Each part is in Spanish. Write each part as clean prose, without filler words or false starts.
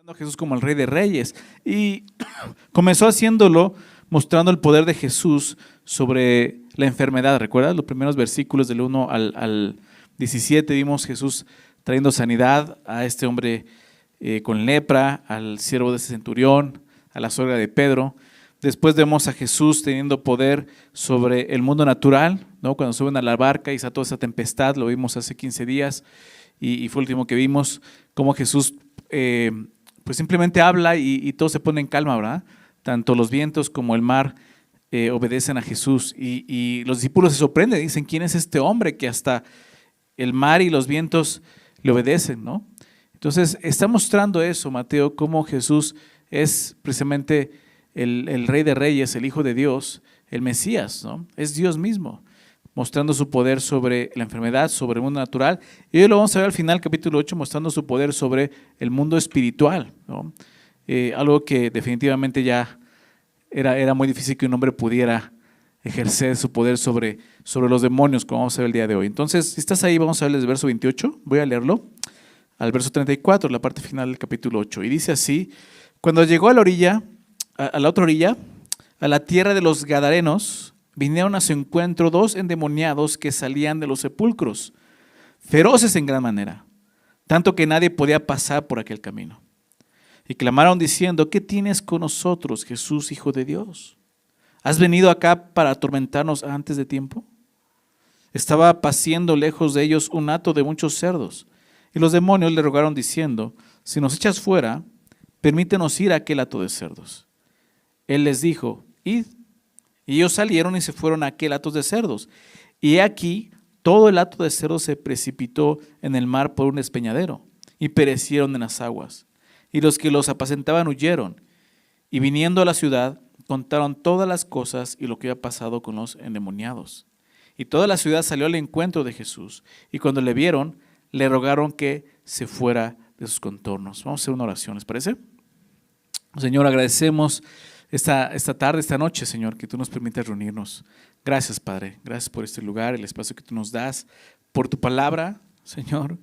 a Jesús como el Rey de Reyes y comenzó haciéndolo mostrando el poder de Jesús sobre la enfermedad. ¿Recuerdas? Los primeros versículos del 1 al 17 vimos Jesús trayendo sanidad a este hombre con lepra, al siervo de ese centurión, a la suegra de Pedro. Después vemos a Jesús teniendo poder sobre el mundo natural, ¿no? Cuando suben a la barca y está toda esa tempestad, lo vimos hace 15 días y fue el último que vimos, cómo Jesús pues simplemente habla y todo se pone en calma, ¿verdad? Tanto los vientos como el mar obedecen a Jesús y los discípulos se sorprenden, dicen, ¿quién es este hombre que hasta el mar y los vientos le obedecen, ¿no? Entonces está mostrando eso, Mateo, cómo Jesús es precisamente el Rey de Reyes, el Hijo de Dios, el Mesías, ¿no? Es Dios mismo, mostrando su poder sobre la enfermedad, sobre el mundo natural. Y hoy lo vamos a ver al final, capítulo 8, mostrando su poder sobre el mundo espiritual, ¿no? Algo que definitivamente ya era muy difícil que un hombre pudiera ejercer su poder sobre los demonios, como vamos a ver el día de hoy. Entonces, si estás ahí, vamos a ver el verso 28, voy a leerlo, al verso 34, la parte final del capítulo 8. Y dice así: cuando llegó a la orilla, a la otra orilla, a la tierra de los Gadarenos, vinieron a su encuentro dos endemoniados que salían de los sepulcros, feroces en gran manera, tanto que nadie podía pasar por aquel camino. Y clamaron diciendo: ¿qué tienes con nosotros, Jesús, Hijo de Dios? ¿Has venido acá para atormentarnos antes de tiempo? Estaba paciendo lejos de ellos un hato de muchos cerdos, y los demonios le rogaron diciendo: si nos echas fuera, permítenos ir a aquel hato de cerdos. Él les dijo: id. Y ellos salieron y se fueron a aquel hato de cerdos. Y he aquí, todo el hato de cerdos se precipitó en el mar por un despeñadero, y perecieron en las aguas. Y los que los apacentaban huyeron, y viniendo a la ciudad, contaron todas las cosas y lo que había pasado con los endemoniados. Y toda la ciudad salió al encuentro de Jesús, y cuando le vieron, le rogaron que se fuera de sus contornos. Vamos a hacer una oración, ¿les parece? Señor, agradecemos esta tarde, esta noche, Señor, que tú nos permitas reunirnos. Gracias, Padre. Gracias por este lugar, el espacio que tú nos das, por tu palabra, Señor,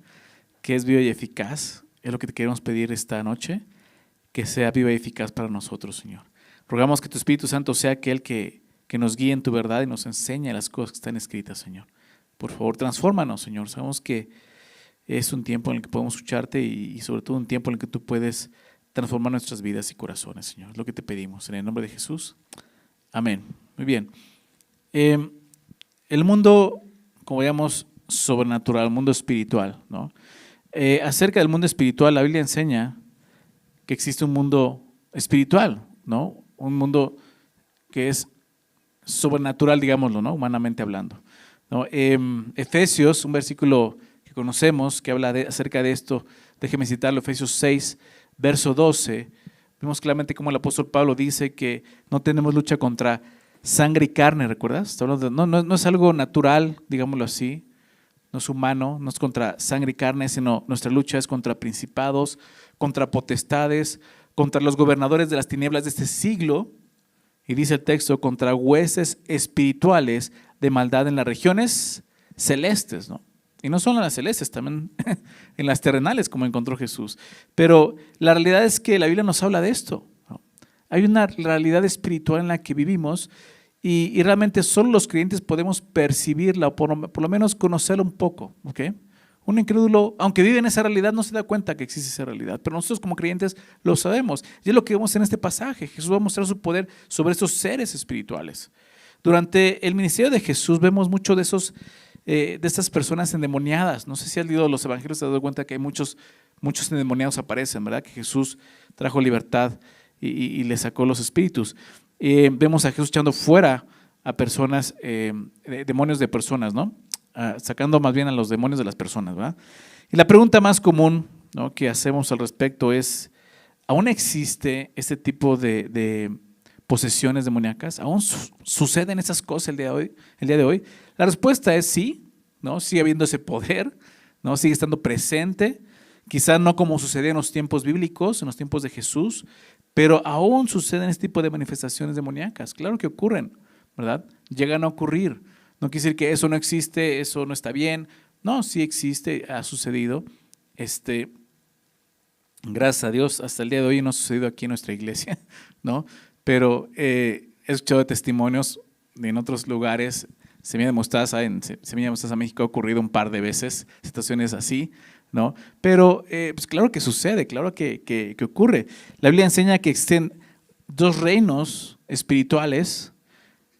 que es viva y eficaz. Es lo que te queremos pedir esta noche, que sea viva y eficaz para nosotros, Señor. Rogamos que tu Espíritu Santo sea aquel que nos guíe en tu verdad y nos enseñe las cosas que están escritas, Señor. Por favor, transfórmanos, Señor. Sabemos que es un tiempo en el que podemos escucharte y sobre todo un tiempo en el que tú puedes transformar nuestras vidas y corazones, Señor. Es lo que te pedimos. En el nombre de Jesús. Amén. Muy bien. El mundo, como veíamos, sobrenatural, el mundo espiritual, ¿no? Acerca del mundo espiritual, la Biblia enseña que existe un mundo espiritual, ¿no? Un mundo que es sobrenatural, digámoslo, ¿no? Humanamente hablando, ¿no? Efesios, un versículo que conocemos que habla acerca de esto, déjeme citarlo, Efesios 6, verso 12, vemos claramente cómo el apóstol Pablo dice que no tenemos lucha contra sangre y carne, ¿recuerdas? No es algo natural, digámoslo así, no es humano, no es contra sangre y carne, sino nuestra lucha es contra principados, contra potestades, contra los gobernadores de las tinieblas de este siglo, y dice el texto, contra huestes espirituales de maldad en las regiones celestes, ¿no? Y no solo en las celestes, también en las terrenales, como encontró Jesús. Pero la realidad es que la Biblia nos habla de esto, ¿no? Hay una realidad espiritual en la que vivimos y realmente solo los creyentes podemos percibirla o por lo menos conocerla un poco, ¿ok? Un incrédulo, aunque vive en esa realidad, no se da cuenta que existe esa realidad, pero nosotros como creyentes lo sabemos. Y es lo que vemos en este pasaje. Jesús va a mostrar su poder sobre estos seres espirituales. Durante el ministerio de Jesús vemos mucho de estas personas endemoniadas. No sé si has leído los evangelios, te has dado cuenta que hay muchos endemoniados aparecen, ¿verdad? Que Jesús trajo libertad y le sacó los espíritus. Vemos a Jesús echando fuera a personas, demonios de personas, ¿no? Sacando más bien a los demonios de las personas, ¿verdad? Y la pregunta más común, ¿no?, que hacemos al respecto es, ¿aún existe este tipo de posesiones demoníacas? ¿Aún suceden esas cosas el día de hoy? La respuesta es sí, ¿no? Sigue habiendo ese poder, ¿no? Sigue estando presente, quizá no como sucedía en los tiempos bíblicos, en los tiempos de Jesús, pero aún suceden este tipo de manifestaciones demoníacas. Claro que ocurren, ¿verdad? Llegan a ocurrir. No quiere decir que eso no existe, eso no está bien. No, sí existe, ha sucedido. Gracias a Dios, hasta el día de hoy no ha sucedido aquí en nuestra iglesia, ¿no? Pero he escuchado testimonios en otros lugares. Semilla de Mostaza, en Semilla de Mostaza México ha ocurrido un par de veces situaciones así, ¿no? Pero pues claro que sucede, claro que ocurre. La Biblia enseña que existen dos reinos espirituales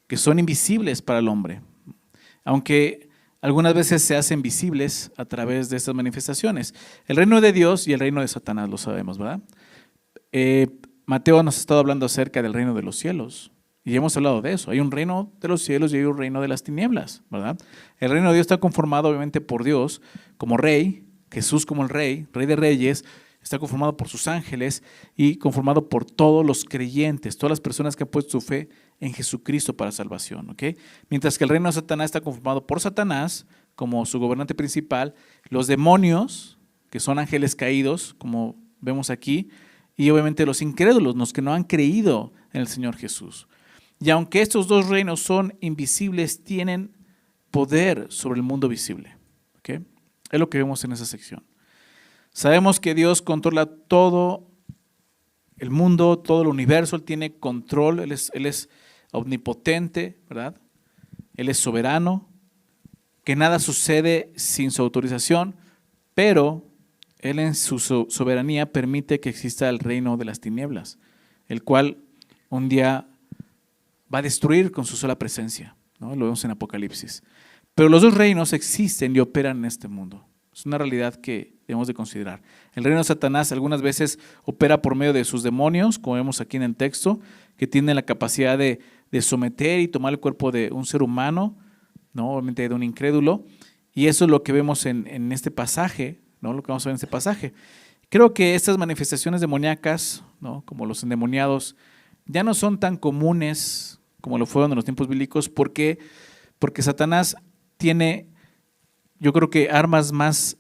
que son invisibles para el hombre, aunque algunas veces se hacen visibles a través de estas manifestaciones. El reino de Dios y el reino de Satanás, lo sabemos, ¿verdad? Mateo nos ha estado hablando acerca del reino de los cielos y hemos hablado de eso. Hay un reino de los cielos y hay un reino de las tinieblas, ¿verdad? El reino de Dios está conformado obviamente por Dios como rey, Jesús como el rey, rey de reyes, está conformado por sus ángeles y conformado por todos los creyentes, todas las personas que han puesto su fe en Jesucristo para salvación, ¿ok? Mientras que el reino de Satanás está conformado por Satanás como su gobernante principal, los demonios, que son ángeles caídos, como vemos aquí, y obviamente los incrédulos, los que no han creído en el Señor Jesús. Y aunque estos dos reinos son invisibles, tienen poder sobre el mundo visible, ¿ok? Es lo que vemos en esa sección. Sabemos que Dios controla todo el mundo, todo el universo, Él tiene control, Él es omnipotente, ¿verdad? Él es soberano, que nada sucede sin su autorización, pero Él en su soberanía permite que exista el reino de las tinieblas, el cual un día va a destruir con su sola presencia, ¿no? Lo vemos en Apocalipsis. Pero los dos reinos existen y operan en este mundo. Es una realidad que debemos de considerar. El reino de Satanás algunas veces opera por medio de sus demonios, como vemos aquí en el texto, que tienen la capacidad de someter y tomar el cuerpo de un ser humano, ¿no? Obviamente de un incrédulo. Y eso es lo que vemos en este pasaje, ¿no? Lo que vamos a ver en este pasaje. Creo que estas manifestaciones demoníacas, ¿no? Como los endemoniados, ya no son tan comunes como lo fueron en los tiempos bíblicos. ¿Por qué? Porque Satanás tiene, yo creo que armas más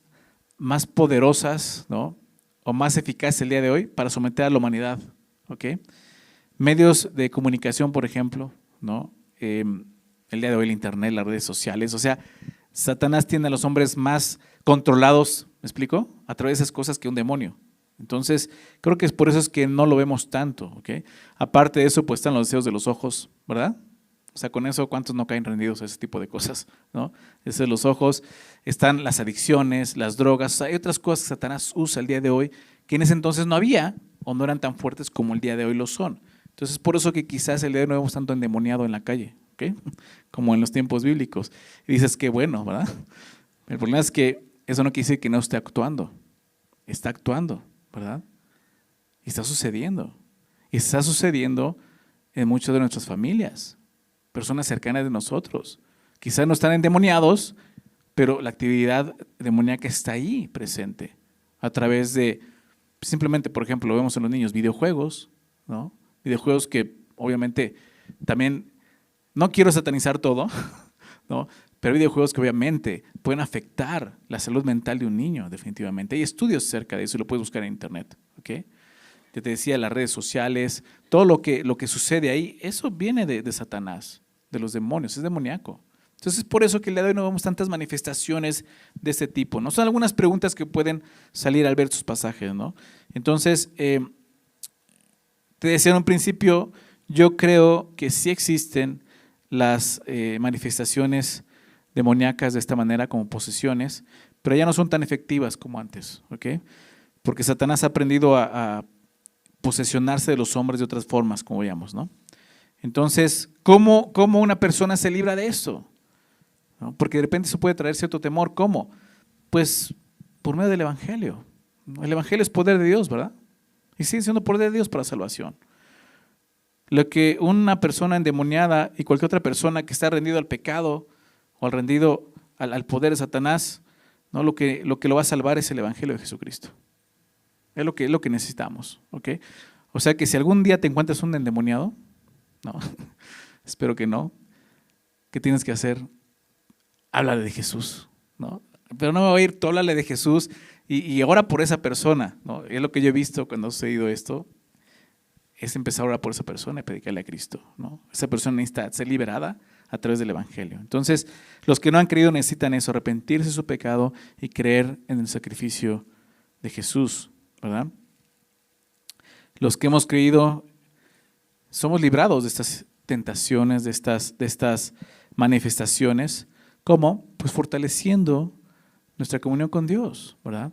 poderosas, ¿no? O más eficaces el día de hoy para someter a la humanidad, ¿ok? Medios de comunicación, por ejemplo, ¿no? El día de hoy el internet, las redes sociales, o sea, Satanás tiene a los hombres más controlados, ¿me explico? A través de esas cosas que un demonio. Entonces, creo que es por eso es que no lo vemos tanto, ¿ok? Aparte de eso, pues están los deseos de los ojos, ¿verdad? O sea, con eso, ¿cuántos no caen rendidos a ese tipo de cosas, ¿no? Eso de los ojos, están las adicciones, las drogas, o sea, hay otras cosas que Satanás usa el día de hoy que en ese entonces no había o no eran tan fuertes como el día de hoy lo son. Entonces, por eso que quizás el día de hoy no vemos tanto endemoniado en la calle, ¿ok? Como en los tiempos bíblicos. Y dices, qué bueno, ¿verdad? El problema es que eso no quiere decir que no esté actuando. Está actuando, ¿verdad? Y está sucediendo. Y está sucediendo en muchas de nuestras familias, personas cercanas de nosotros. Quizás no están endemoniados, pero la actividad demoníaca está ahí presente a través de, simplemente, por ejemplo, lo vemos en los niños, videojuegos, ¿no? Videojuegos que obviamente también, no quiero satanizar todo, ¿no? Pero hay videojuegos que obviamente pueden afectar la salud mental de un niño, definitivamente. Hay estudios acerca de eso y lo puedes buscar en internet, ¿ok? Yo te decía, las redes sociales, todo lo que sucede ahí, eso viene de Satanás, de los demonios, es demoníaco. Entonces, por eso que el día de hoy no vemos tantas manifestaciones de este tipo, ¿no? Son algunas preguntas que pueden salir al ver sus pasajes, ¿no? Entonces, te decía en un principio, yo creo que sí existen las manifestaciones demoníacas de esta manera como posesiones, pero ya no son tan efectivas como antes, ¿ok? Porque Satanás ha aprendido a posesionarse de los hombres de otras formas, como veíamos, ¿no? Entonces, ¿cómo una persona se libra de eso? ¿No? Porque de repente eso puede traer cierto temor. ¿Cómo? Pues por medio del Evangelio. El Evangelio es poder de Dios, ¿verdad? Y sigue siendo poder de Dios para salvación. Lo que una persona endemoniada y cualquier otra persona que está rendido al pecado o rendido al poder de Satanás, ¿no? Lo que lo va a salvar es el Evangelio de Jesucristo. Es lo que necesitamos, ¿ok? O sea que si algún día te encuentras un endemoniado, no, espero que no, ¿qué tienes que hacer? Háblale de Jesús, ¿no? Pero no me voy a ir, tú háblale de Jesús y ora por esa persona, ¿no? Es lo que yo he visto cuando ha sucedido esto, es empezar a orar por esa persona y predicarle a Cristo, ¿no? Esa persona necesita ser liberada a través del Evangelio. Entonces, los que no han creído necesitan eso, arrepentirse de su pecado y creer en el sacrificio de Jesús, ¿verdad? los que hemos creído, somos librados de estas tentaciones, de estas manifestaciones. ¿Cómo? Pues fortaleciendo nuestra comunión con Dios, ¿verdad?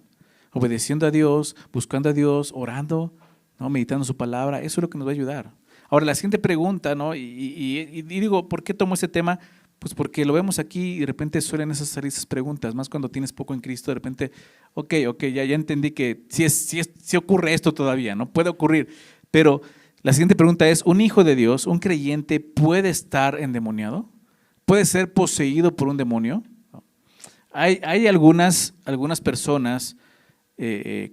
Obedeciendo a Dios, buscando a Dios, orando, ¿no? Meditando su palabra. Eso es lo que nos va a ayudar. Ahora, la siguiente pregunta, ¿no? Y digo, ¿por qué tomo este tema? Pues porque lo vemos aquí y de repente suelen salir esas preguntas, más cuando tienes poco en Cristo, de repente, ok, ya entendí que sí ocurre esto todavía, ¿no? Puede ocurrir, pero la siguiente pregunta es, ¿un hijo de Dios, un creyente, puede estar endemoniado? ¿Puede ser poseído por un demonio? Hay algunas personas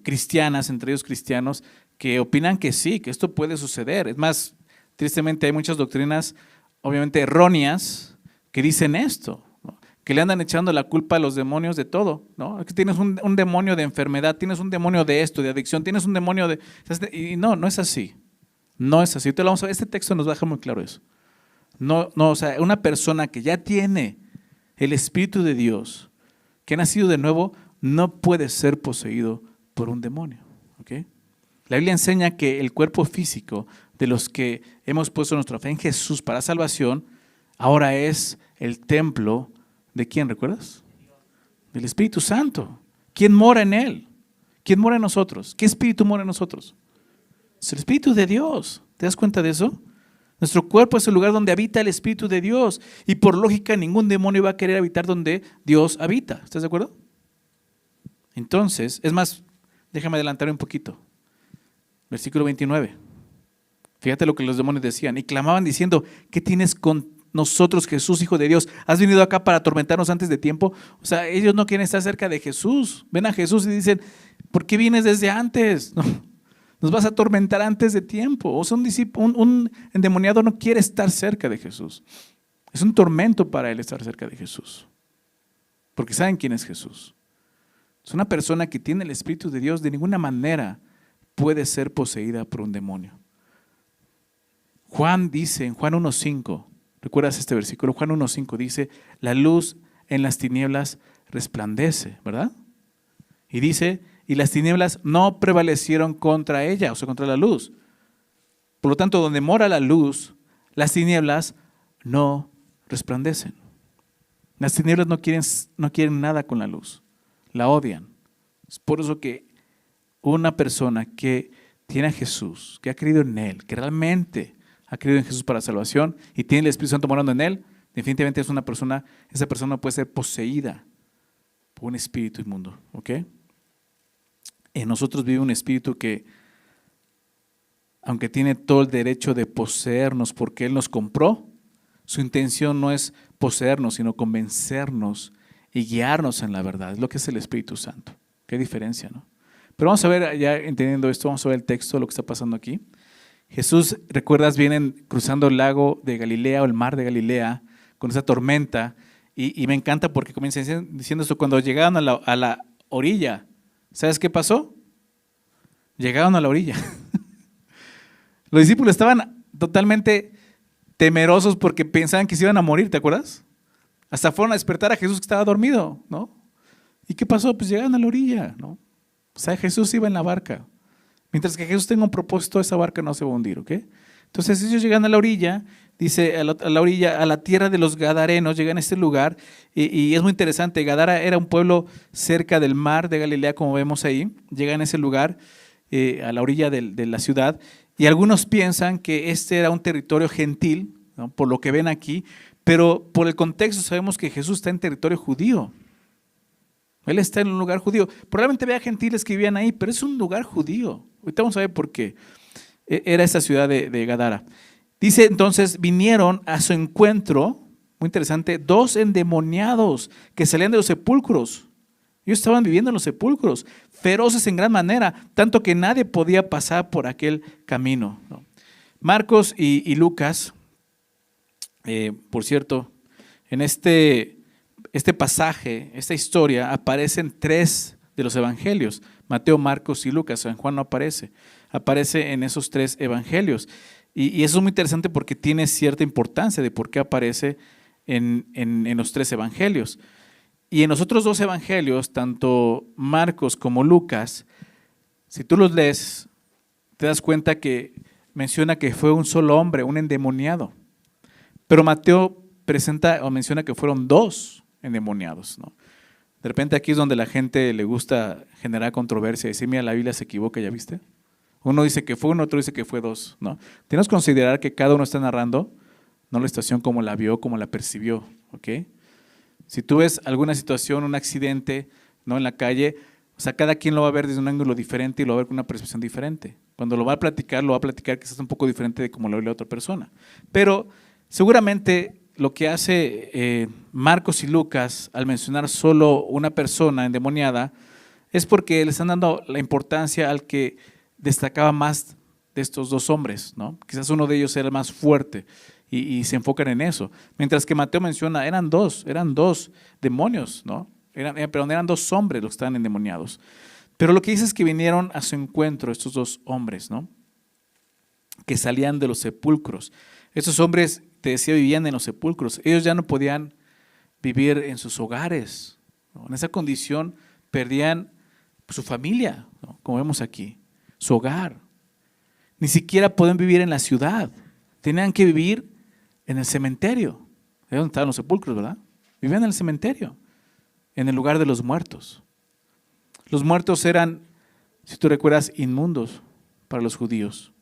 cristianas, entre ellos cristianos, que opinan que sí, que esto puede suceder. Es más, tristemente hay muchas doctrinas, obviamente erróneas, que dicen esto, ¿no? Que le andan echando la culpa a los demonios de todo, ¿no? Que tienes un demonio de enfermedad, tienes un demonio de esto, de adicción, tienes un demonio de... Y no es así. No es así. Este texto nos deja muy claro eso. O sea, una persona que ya tiene el Espíritu de Dios, que ha nacido de nuevo, no puede ser poseído por un demonio, ¿ok? La Biblia enseña que el cuerpo físico de los que hemos puesto nuestra fe en Jesús para salvación, ahora es el templo de ¿quién, recuerdas? Del Espíritu Santo. ¿Quién mora en él? ¿Quién mora en nosotros? ¿Qué espíritu mora en nosotros? Es el Espíritu de Dios. ¿Te das cuenta de eso? Nuestro cuerpo es el lugar donde habita el Espíritu de Dios y por lógica ningún demonio va a querer habitar donde Dios habita. ¿Estás de acuerdo? Entonces, es más, déjame adelantar un poquito. Versículo 29. Fíjate lo que los demonios decían y clamaban diciendo, ¿qué tienes con nosotros, Jesús, Hijo de Dios? ¿Has venido acá para atormentarnos antes de tiempo? O sea, ellos no quieren estar cerca de Jesús. Ven a Jesús y dicen, ¿por qué vienes desde antes? No, nos vas a atormentar antes de tiempo. O sea, un endemoniado no quiere estar cerca de Jesús. Es un tormento para él estar cerca de Jesús. Porque saben quién es Jesús. Es una persona que tiene el Espíritu de Dios, de ninguna manera puede ser poseída por un demonio. Juan dice en Juan 1:5, ¿recuerdas este versículo? Juan 1:5 dice, la luz en las tinieblas resplandece, ¿verdad? Y dice, y las tinieblas no prevalecieron contra ella, o sea, contra la luz. Por lo tanto, donde mora la luz, las tinieblas no resplandecen. Las tinieblas no quieren nada con la luz, la odian. Es por eso que una persona que tiene a Jesús, que ha creído en Él, que realmente ha creído en Jesús para salvación y tiene el Espíritu Santo morando en él, definitivamente esa persona no puede ser poseída por un espíritu inmundo, ¿ok? En nosotros vive un espíritu que, aunque tiene todo el derecho de poseernos porque Él nos compró, su intención no es poseernos, sino convencernos y guiarnos en la verdad. Es lo que es el Espíritu Santo. Qué diferencia, ¿no? Pero vamos a ver, ya entendiendo esto, vamos a ver el texto, lo que está pasando aquí. Jesús, recuerdas, vienen cruzando el lago de Galilea o el mar de Galilea con esa tormenta y me encanta porque comienza diciendo esto, cuando llegaron a la orilla, ¿sabes qué pasó? Llegaron a la orilla. Los discípulos estaban totalmente temerosos porque pensaban que se iban a morir, ¿te acuerdas? Hasta fueron a despertar a Jesús que estaba dormido, ¿no? ¿Y qué pasó? Pues llegaron a la orilla, ¿no? O sea, Jesús iba en la barca. Mientras que Jesús tenga un propósito, esa barca no se va a hundir, ¿ok? Entonces ellos llegan a la orilla, dice a la orilla, a la tierra de los Gadarenos, llegan a este lugar y es muy interesante. Gadara era un pueblo cerca del mar de Galilea, como vemos ahí. Llegan a ese lugar, a la orilla de la ciudad, y algunos piensan que este era un territorio gentil, ¿no? Por lo que ven aquí, pero por el contexto sabemos que Jesús está en territorio judío. Él está en un lugar judío. Probablemente había gentiles que vivían ahí, pero es un lugar judío. Ahorita vamos a ver por qué. Era esta ciudad de Gadara. Dice entonces, vinieron a su encuentro, muy interesante, 2 endemoniados que salían de los sepulcros. Ellos estaban viviendo en los sepulcros, feroces en gran manera, tanto que nadie podía pasar por aquel camino, ¿no? Marcos y Lucas, por cierto, en este pasaje, esta historia, aparecen 3 de los evangelios, Mateo, Marcos y Lucas. San Juan no aparece, aparece en esos 3 evangelios. Y eso es muy interesante porque tiene cierta importancia de por qué aparece en los 3 evangelios. Y en los otros 2 evangelios, tanto Marcos como Lucas, si tú los lees, te das cuenta que menciona que fue un solo hombre, un endemoniado. Pero Mateo presenta o menciona que fueron dos endemoniados, ¿no? De repente aquí es donde la gente le gusta generar controversia y decir, mira, la Biblia se equivoca, ¿ya viste? Uno dice que fue uno, otro dice que fue dos, ¿no? Tenemos que considerar que cada uno está narrando, no la situación como la vio, como la percibió, ¿ok? Si tú ves alguna situación, un accidente, ¿no?, en la calle, o sea, cada quien lo va a ver desde un ángulo diferente y lo va a ver con una percepción diferente. Cuando lo va a platicar quizás un poco diferente de como lo ve la otra persona. Pero seguramente lo que hace Marcos y Lucas al mencionar solo una persona endemoniada es porque le están dando la importancia al que destacaba más de estos dos hombres, ¿no? Quizás uno de ellos era el más fuerte y se enfocan en eso. Mientras que Mateo menciona, eran dos demonios, ¿no? Eran dos hombres los que estaban endemoniados. Pero lo que dice es que vinieron a su encuentro estos dos hombres, ¿no?, que salían de los sepulcros. Estos hombres, te decía, vivían en los sepulcros. Ellos ya no podían vivir en sus hogares, ¿no? En esa condición perdían su familia, ¿no?, como vemos aquí, su hogar. Ni siquiera podían vivir en la ciudad. Tenían que vivir en el cementerio. Ahí donde estaban los sepulcros, ¿verdad? Vivían en el cementerio, en el lugar de los muertos. Los muertos eran, si tú recuerdas, inmundos para los judíos.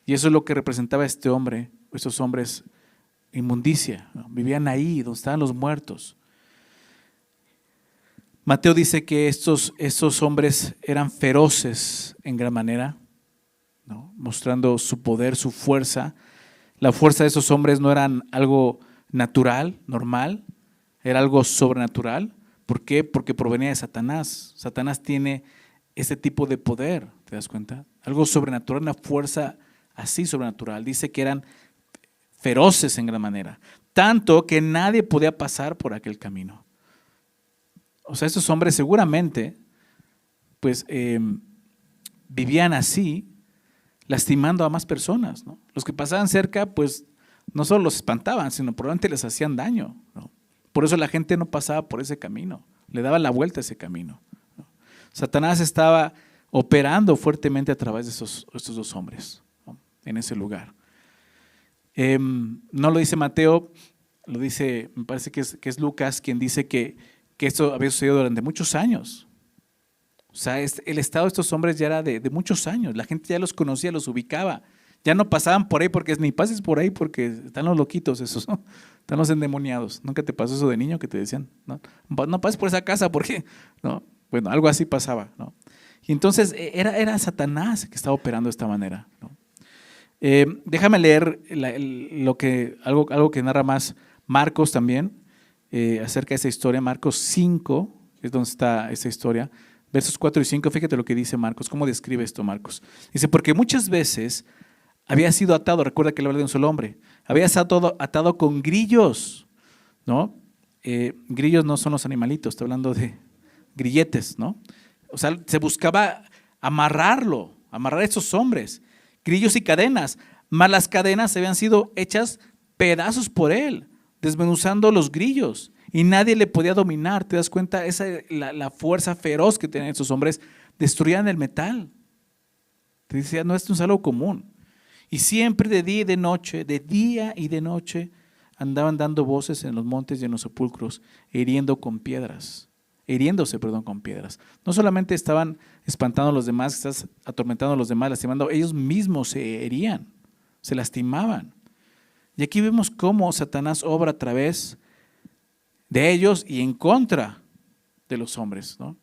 Y eso es lo que representaba este hombre, estos hombres, inmundicia, ¿no? Vivían ahí, donde estaban los muertos. Mateo dice que estos hombres eran feroces en gran manera, ¿no?, mostrando su poder, su fuerza. La fuerza de esos hombres no era algo natural, normal, era algo sobrenatural. ¿Por qué? Porque provenía de Satanás. Satanás tiene ese tipo de poder, ¿te das cuenta? Algo sobrenatural, una fuerza así sobrenatural. Dice que eran feroces en gran manera, tanto que nadie podía pasar por aquel camino. O sea, estos hombres seguramente pues vivían así, lastimando a más personas, ¿no? Los que pasaban cerca pues no solo los espantaban, sino probablemente les hacían daño, ¿no? Por eso la gente no pasaba por ese camino, le daba la vuelta a ese camino, ¿no? Satanás estaba operando fuertemente a través de estos dos hombres, ¿no?, en ese lugar. No lo dice Mateo, lo dice, me parece que es Lucas quien dice que esto había sucedido durante muchos años. O sea, el estado de estos hombres ya era de muchos años, la gente ya los conocía, los ubicaba. Ya no pasaban por ahí porque ni pases por ahí porque están los loquitos esos, ¿no? Están los endemoniados. ¿Nunca te pasó eso de niño que te decían, no, no pases por esa casa porque, ¿no? Bueno, algo así pasaba, ¿no? Y entonces era Satanás que estaba operando de esta manera, ¿no? Déjame leer algo que narra más Marcos también acerca de esa historia. Marcos 5 es donde está esa historia. Versos 4 y 5, fíjate lo que dice Marcos, cómo describe esto Marcos. Dice, porque muchas veces había sido atado, recuerda que le habla de un solo hombre, había sido atado con grillos, ¿no? Grillos no son los animalitos, estoy hablando de grilletes, ¿no? O sea, se buscaba amarrar a estos hombres, grillos y cadenas, mas las cadenas habían sido hechas pedazos por él, desmenuzando los grillos, y nadie le podía dominar. ¿Te das cuenta? La fuerza feroz que tenían estos hombres, destruían el metal. Te decía, no, esto es algo común. Y siempre de día y de noche, de día y de noche, andaban dando voces en los montes y en los sepulcros, hiriéndose con piedras. No solamente estaban espantando a los demás, estás atormentando a los demás, lastimando, ellos mismos se herían, se lastimaban. Y aquí vemos cómo Satanás obra a través de ellos y en contra de los hombres, ¿no?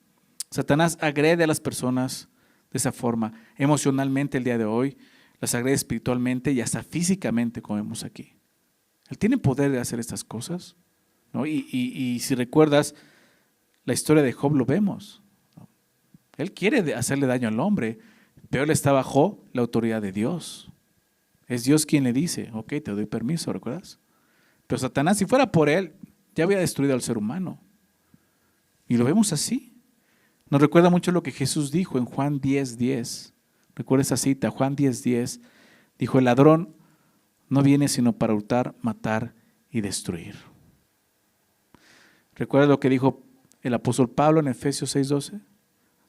Satanás agrede a las personas de esa forma, emocionalmente el día de hoy, las agrede espiritualmente y hasta físicamente, como vemos aquí. Él tiene poder de hacer estas cosas, ¿no? Y si recuerdas la historia de Job, lo vemos, ¿no? Él quiere hacerle daño al hombre, pero él está bajo la autoridad de Dios. Es Dios quien le dice, ok, te doy permiso, ¿recuerdas? Pero Satanás, si fuera por él, ya había destruido al ser humano. Y lo vemos así. Nos recuerda mucho lo que Jesús dijo en Juan 10:10. Recuerda esa cita, Juan 10:10. Dijo, el ladrón no viene sino para hurtar, matar y destruir. ¿Recuerda lo que dijo el apóstol Pablo en Efesios 6:12?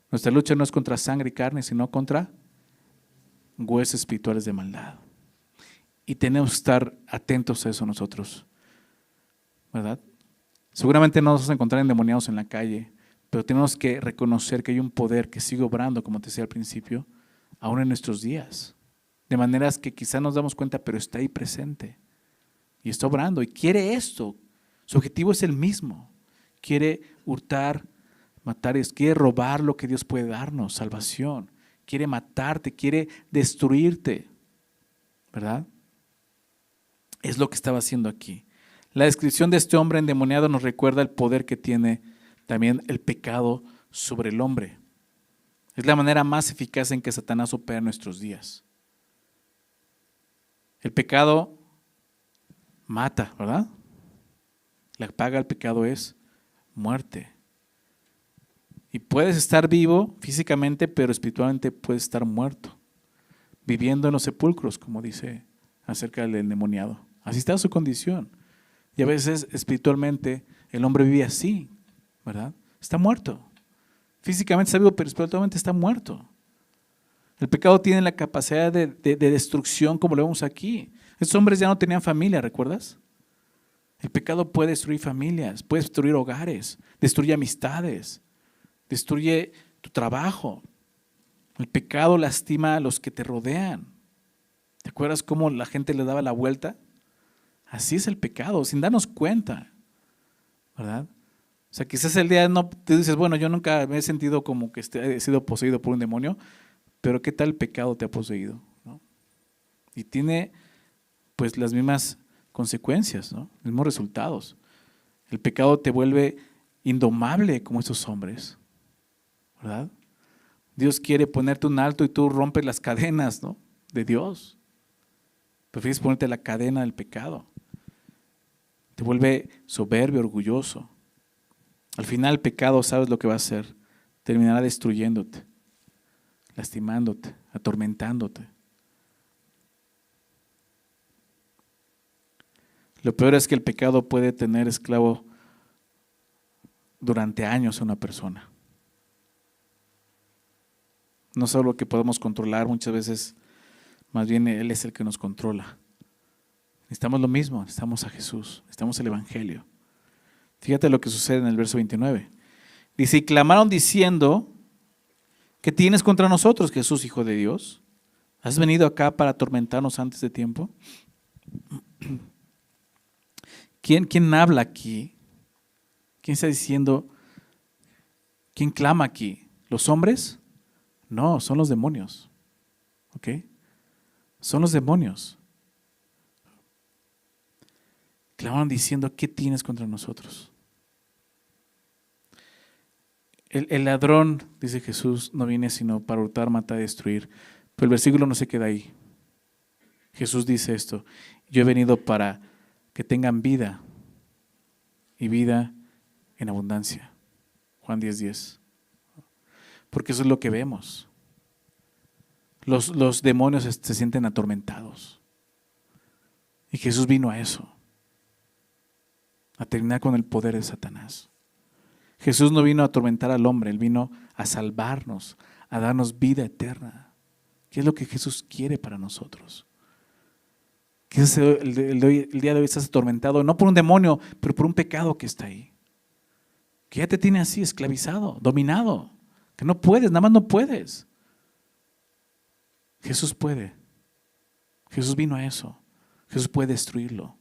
Nuestra lucha no es contra sangre y carne, sino contra huestes espirituales de maldad. Y tenemos que estar atentos a eso nosotros, ¿verdad? Seguramente no nos vamos a encontrar endemoniados en la calle, pero tenemos que reconocer que hay un poder que sigue obrando, como te decía al principio, aún en nuestros días. De maneras que quizás nos damos cuenta, pero está ahí presente. Y está obrando y quiere esto. Su objetivo es el mismo. Quiere hurtar, matar, quiere robar lo que Dios puede darnos, salvación. Quiere matarte, quiere destruirte, ¿verdad? Es lo que estaba haciendo aquí. La descripción de este hombre endemoniado nos recuerda el poder que tiene también el pecado sobre el hombre. Es la manera más eficaz en que Satanás opera en nuestros días. El pecado mata, ¿verdad? La paga del pecado es muerte. Y puedes estar vivo físicamente, pero espiritualmente puedes estar muerto, viviendo en los sepulcros, como dice acerca del endemoniado. Así está su condición. Y a veces espiritualmente el hombre vive así, ¿verdad? Está muerto. Físicamente está vivo, pero espiritualmente está muerto. El pecado tiene la capacidad de destrucción, como lo vemos aquí. Estos hombres ya no tenían familia, ¿recuerdas? El pecado puede destruir familias, puede destruir hogares, destruye amistades, destruye tu trabajo. El pecado lastima a los que te rodean. ¿Te acuerdas cómo la gente le daba la vuelta? Así es el pecado, sin darnos cuenta, ¿verdad? O sea, quizás el día no te dices, bueno, yo nunca me he sentido como que he sido poseído por un demonio, pero ¿qué tal el pecado te ha poseído? ¿No? Y tiene pues las mismas consecuencias, ¿no? Los mismos resultados. El pecado te vuelve indomable como estos hombres, ¿verdad? Dios quiere ponerte un alto y tú rompes las cadenas, ¿no? De Dios. Prefieres ponerte la cadena del pecado. Te vuelve soberbio, orgulloso. Al final el pecado, ¿sabes lo que va a hacer? Terminará destruyéndote, lastimándote, atormentándote. Lo peor es que el pecado puede tener esclavo durante años a una persona. No solo que podemos controlar, muchas veces más bien Él es el que nos controla. Necesitamos lo mismo, necesitamos a Jesús, necesitamos el Evangelio. Fíjate lo que sucede en el verso 29. Dice, y clamaron diciendo, ¿qué tienes contra nosotros, Jesús, Hijo de Dios? ¿Has venido acá para atormentarnos antes de tiempo? ¿Quién habla aquí? ¿Quién está diciendo? ¿Quién clama aquí? ¿Los hombres? No, son los demonios. ¿Ok? Son los demonios. Clamaron diciendo, ¿qué tienes contra nosotros? El ladrón, dice Jesús, no viene sino para hurtar, matar y destruir. Pero el versículo no se queda ahí. Jesús dice esto, yo he venido para que tengan vida y vida en abundancia. Juan 10:10. Porque eso es lo que vemos. Los demonios se sienten atormentados. Y Jesús vino a eso, a terminar con el poder de Satanás. Jesús no vino a atormentar al hombre, Él vino a salvarnos, a darnos vida eterna. ¿Qué es lo que Jesús quiere para nosotros? Quizás el día de hoy estás atormentado, no por un demonio, pero por un pecado que está ahí. Que ya te tiene así, esclavizado, dominado. Que no puedes, nada más no puedes. Jesús puede. Jesús vino a eso. Jesús puede destruirlo.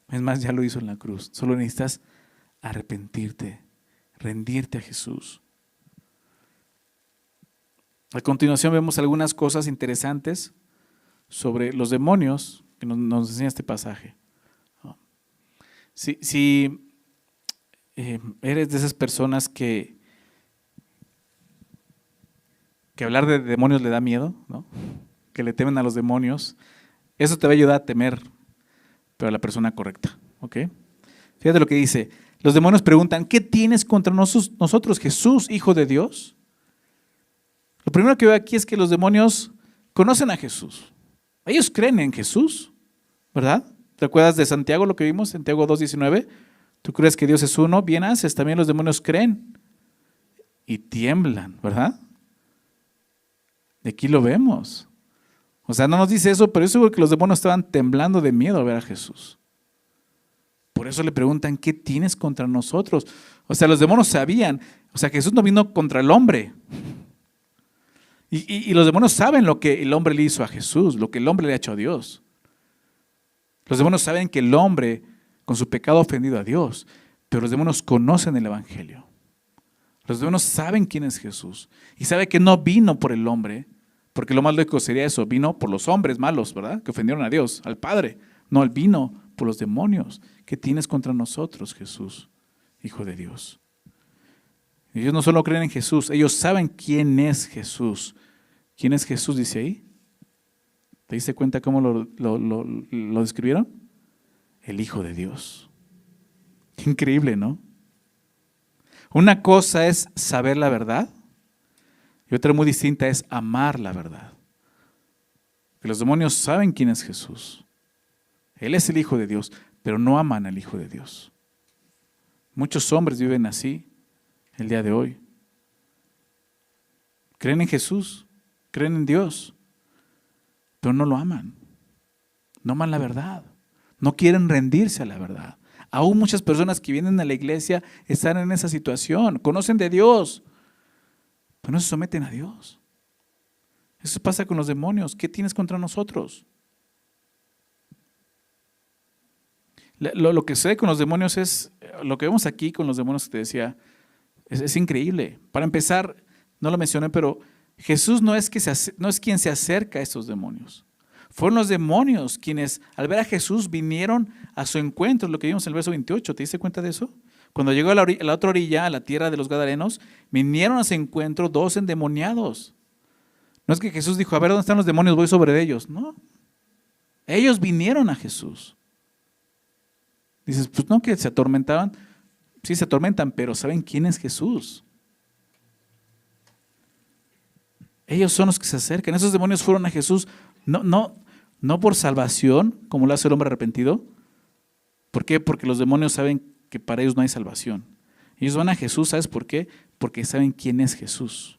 Es más, ya lo hizo en la cruz. Solo necesitas arrepentirte, rendirte a Jesús. A continuación vemos algunas cosas interesantes sobre los demonios que nos enseña este pasaje. Si eres de esas personas que hablar de demonios le da miedo, ¿no? Que le temen a los demonios, eso te va a ayudar a temer, pero a la persona correcta. ¿Ok? Fíjate lo que dice. Los demonios preguntan, ¿qué tienes contra nosotros, Jesús, Hijo de Dios? Lo primero que veo aquí es que los demonios conocen a Jesús. Ellos creen en Jesús, ¿verdad? ¿Te acuerdas de Santiago, lo que vimos? Santiago 2:19. Tú crees que Dios es uno, bien haces. También los demonios creen y tiemblan, ¿verdad? Y aquí lo vemos. O sea, no nos dice eso, pero yo seguro que los demonios estaban temblando de miedo a ver a Jesús. Por eso le preguntan, ¿qué tienes contra nosotros? O sea, los demonios sabían, o sea, Jesús no vino contra el hombre. Y los demonios saben lo que el hombre le hizo a Jesús, lo que el hombre le ha hecho a Dios. Los demonios saben que el hombre con su pecado ha ofendido a Dios, pero los demonios conocen el Evangelio. Los demonios saben quién es Jesús y saben que no vino por el hombre, porque lo más lógico sería eso, vino por los hombres malos, ¿verdad? Que ofendieron a Dios, al Padre. No, él vino por los demonios. ¿Qué tienes contra nosotros, Jesús, Hijo de Dios? Ellos no solo creen en Jesús, ellos saben quién es Jesús. ¿Quién es Jesús? Dice ahí. ¿Te diste cuenta cómo lo describieron? El Hijo de Dios. Qué increíble, ¿no? Una cosa es saber la verdad y otra muy distinta es amar la verdad. Que los demonios saben quién es Jesús. Él es el Hijo de Dios, pero no aman al Hijo de Dios. Muchos hombres viven así el día de hoy. Creen en Jesús, creen en Dios, pero no lo aman. No aman la verdad. No quieren rendirse a la verdad. Aún muchas personas que vienen a la iglesia están en esa situación. Conocen de Dios, pero no se someten a Dios. Eso pasa con los demonios. ¿Qué tienes contra nosotros? Lo que sucede con los demonios es, lo que vemos aquí con los demonios que te decía, es increíble. Para empezar, no lo mencioné, pero Jesús no es quien se acerca a estos demonios. Fueron los demonios quienes al ver a Jesús vinieron a su encuentro, lo que vimos en el verso 28. ¿Te diste cuenta de eso? Cuando llegó a la otra orilla, a la tierra de los Gadarenos, vinieron a su encuentro dos endemoniados. No es que Jesús dijo, a ver, ¿dónde están los demonios? Voy sobre ellos. No. Ellos vinieron a Jesús. Dices, pues no, que se atormentaban. Sí, se atormentan, pero ¿saben quién es Jesús? Ellos son los que se acercan. Esos demonios fueron a Jesús no por salvación, como lo hace el hombre arrepentido. ¿Por qué? Porque los demonios saben que para ellos no hay salvación. Ellos van a Jesús, ¿sabes por qué? Porque saben quién es Jesús.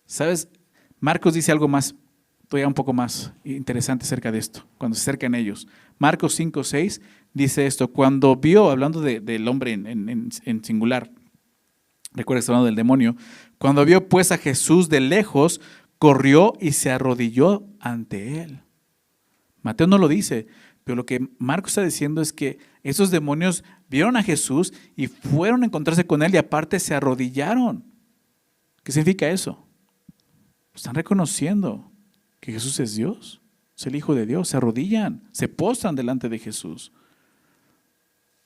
¿Sabes? Marcos dice algo más, todavía un poco más interesante acerca de esto, cuando se acercan ellos. Marcos 5:6 dice esto, cuando vio, hablando del hombre en singular, recuerda que está hablando del demonio, cuando vio pues a Jesús de lejos, corrió y se arrodilló ante él. Mateo no lo dice, pero lo que Marcos está diciendo es que esos demonios vieron a Jesús y fueron a encontrarse con él y aparte se arrodillaron. ¿Qué significa eso? Están reconociendo que Jesús es Dios, es el Hijo de Dios, se arrodillan, se postran delante de Jesús.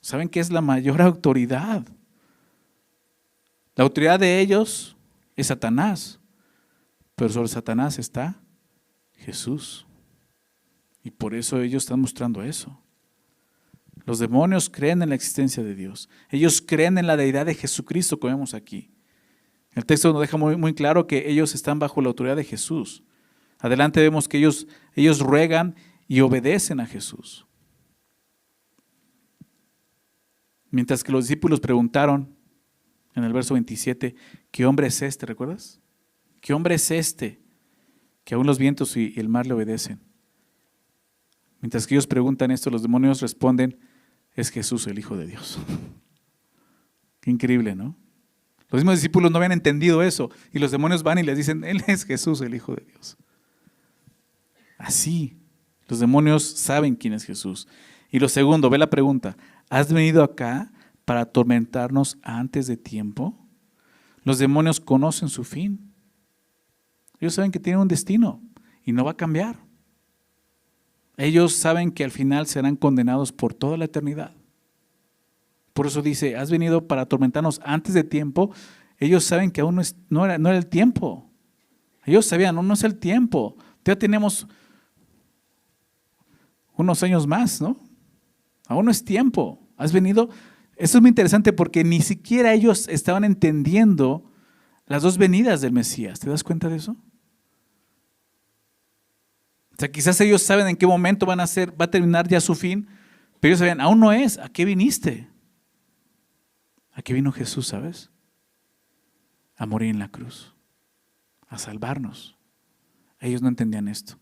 ¿Saben qué es la mayor autoridad? La autoridad de ellos es Satanás, pero sobre Satanás está Jesús. Y por eso ellos están mostrando eso. Los demonios creen en la existencia de Dios. Ellos creen en la deidad de Jesucristo, como vemos aquí. El texto nos deja muy claro que ellos están bajo la autoridad de Jesús. Adelante vemos que ellos ruegan y obedecen a Jesús. Mientras que los discípulos preguntaron en el verso 27, ¿qué hombre es este? ¿Recuerdas? ¿Qué hombre es este que aún los vientos y el mar le obedecen? Mientras que ellos preguntan esto, los demonios responden, es Jesús el Hijo de Dios. Qué increíble, ¿no? Los mismos discípulos no habían entendido eso y los demonios van y les dicen, Él es Jesús el Hijo de Dios. Así, los demonios saben quién es Jesús. Y lo segundo, ve la pregunta, ¿has venido acá para atormentarnos antes de tiempo? Los demonios conocen su fin. Ellos saben que tienen un destino y no va a cambiar. Ellos saben que al final serán condenados por toda la eternidad. Por eso dice, has venido para atormentarnos antes de tiempo. Ellos saben que aún no era el tiempo. Ellos sabían, no es el tiempo. Ya tenemos unos años más, ¿no? Aún no es tiempo. Has venido. Eso es muy interesante porque ni siquiera ellos estaban entendiendo las dos venidas del Mesías. ¿Te das cuenta de eso? O sea, quizás ellos saben en qué momento va a terminar ya su fin, pero ellos sabían, aún no es. ¿A qué viniste? ¿A qué vino Jesús, sabes? A morir en la cruz. a salvarnos. Ellos no entendían esto,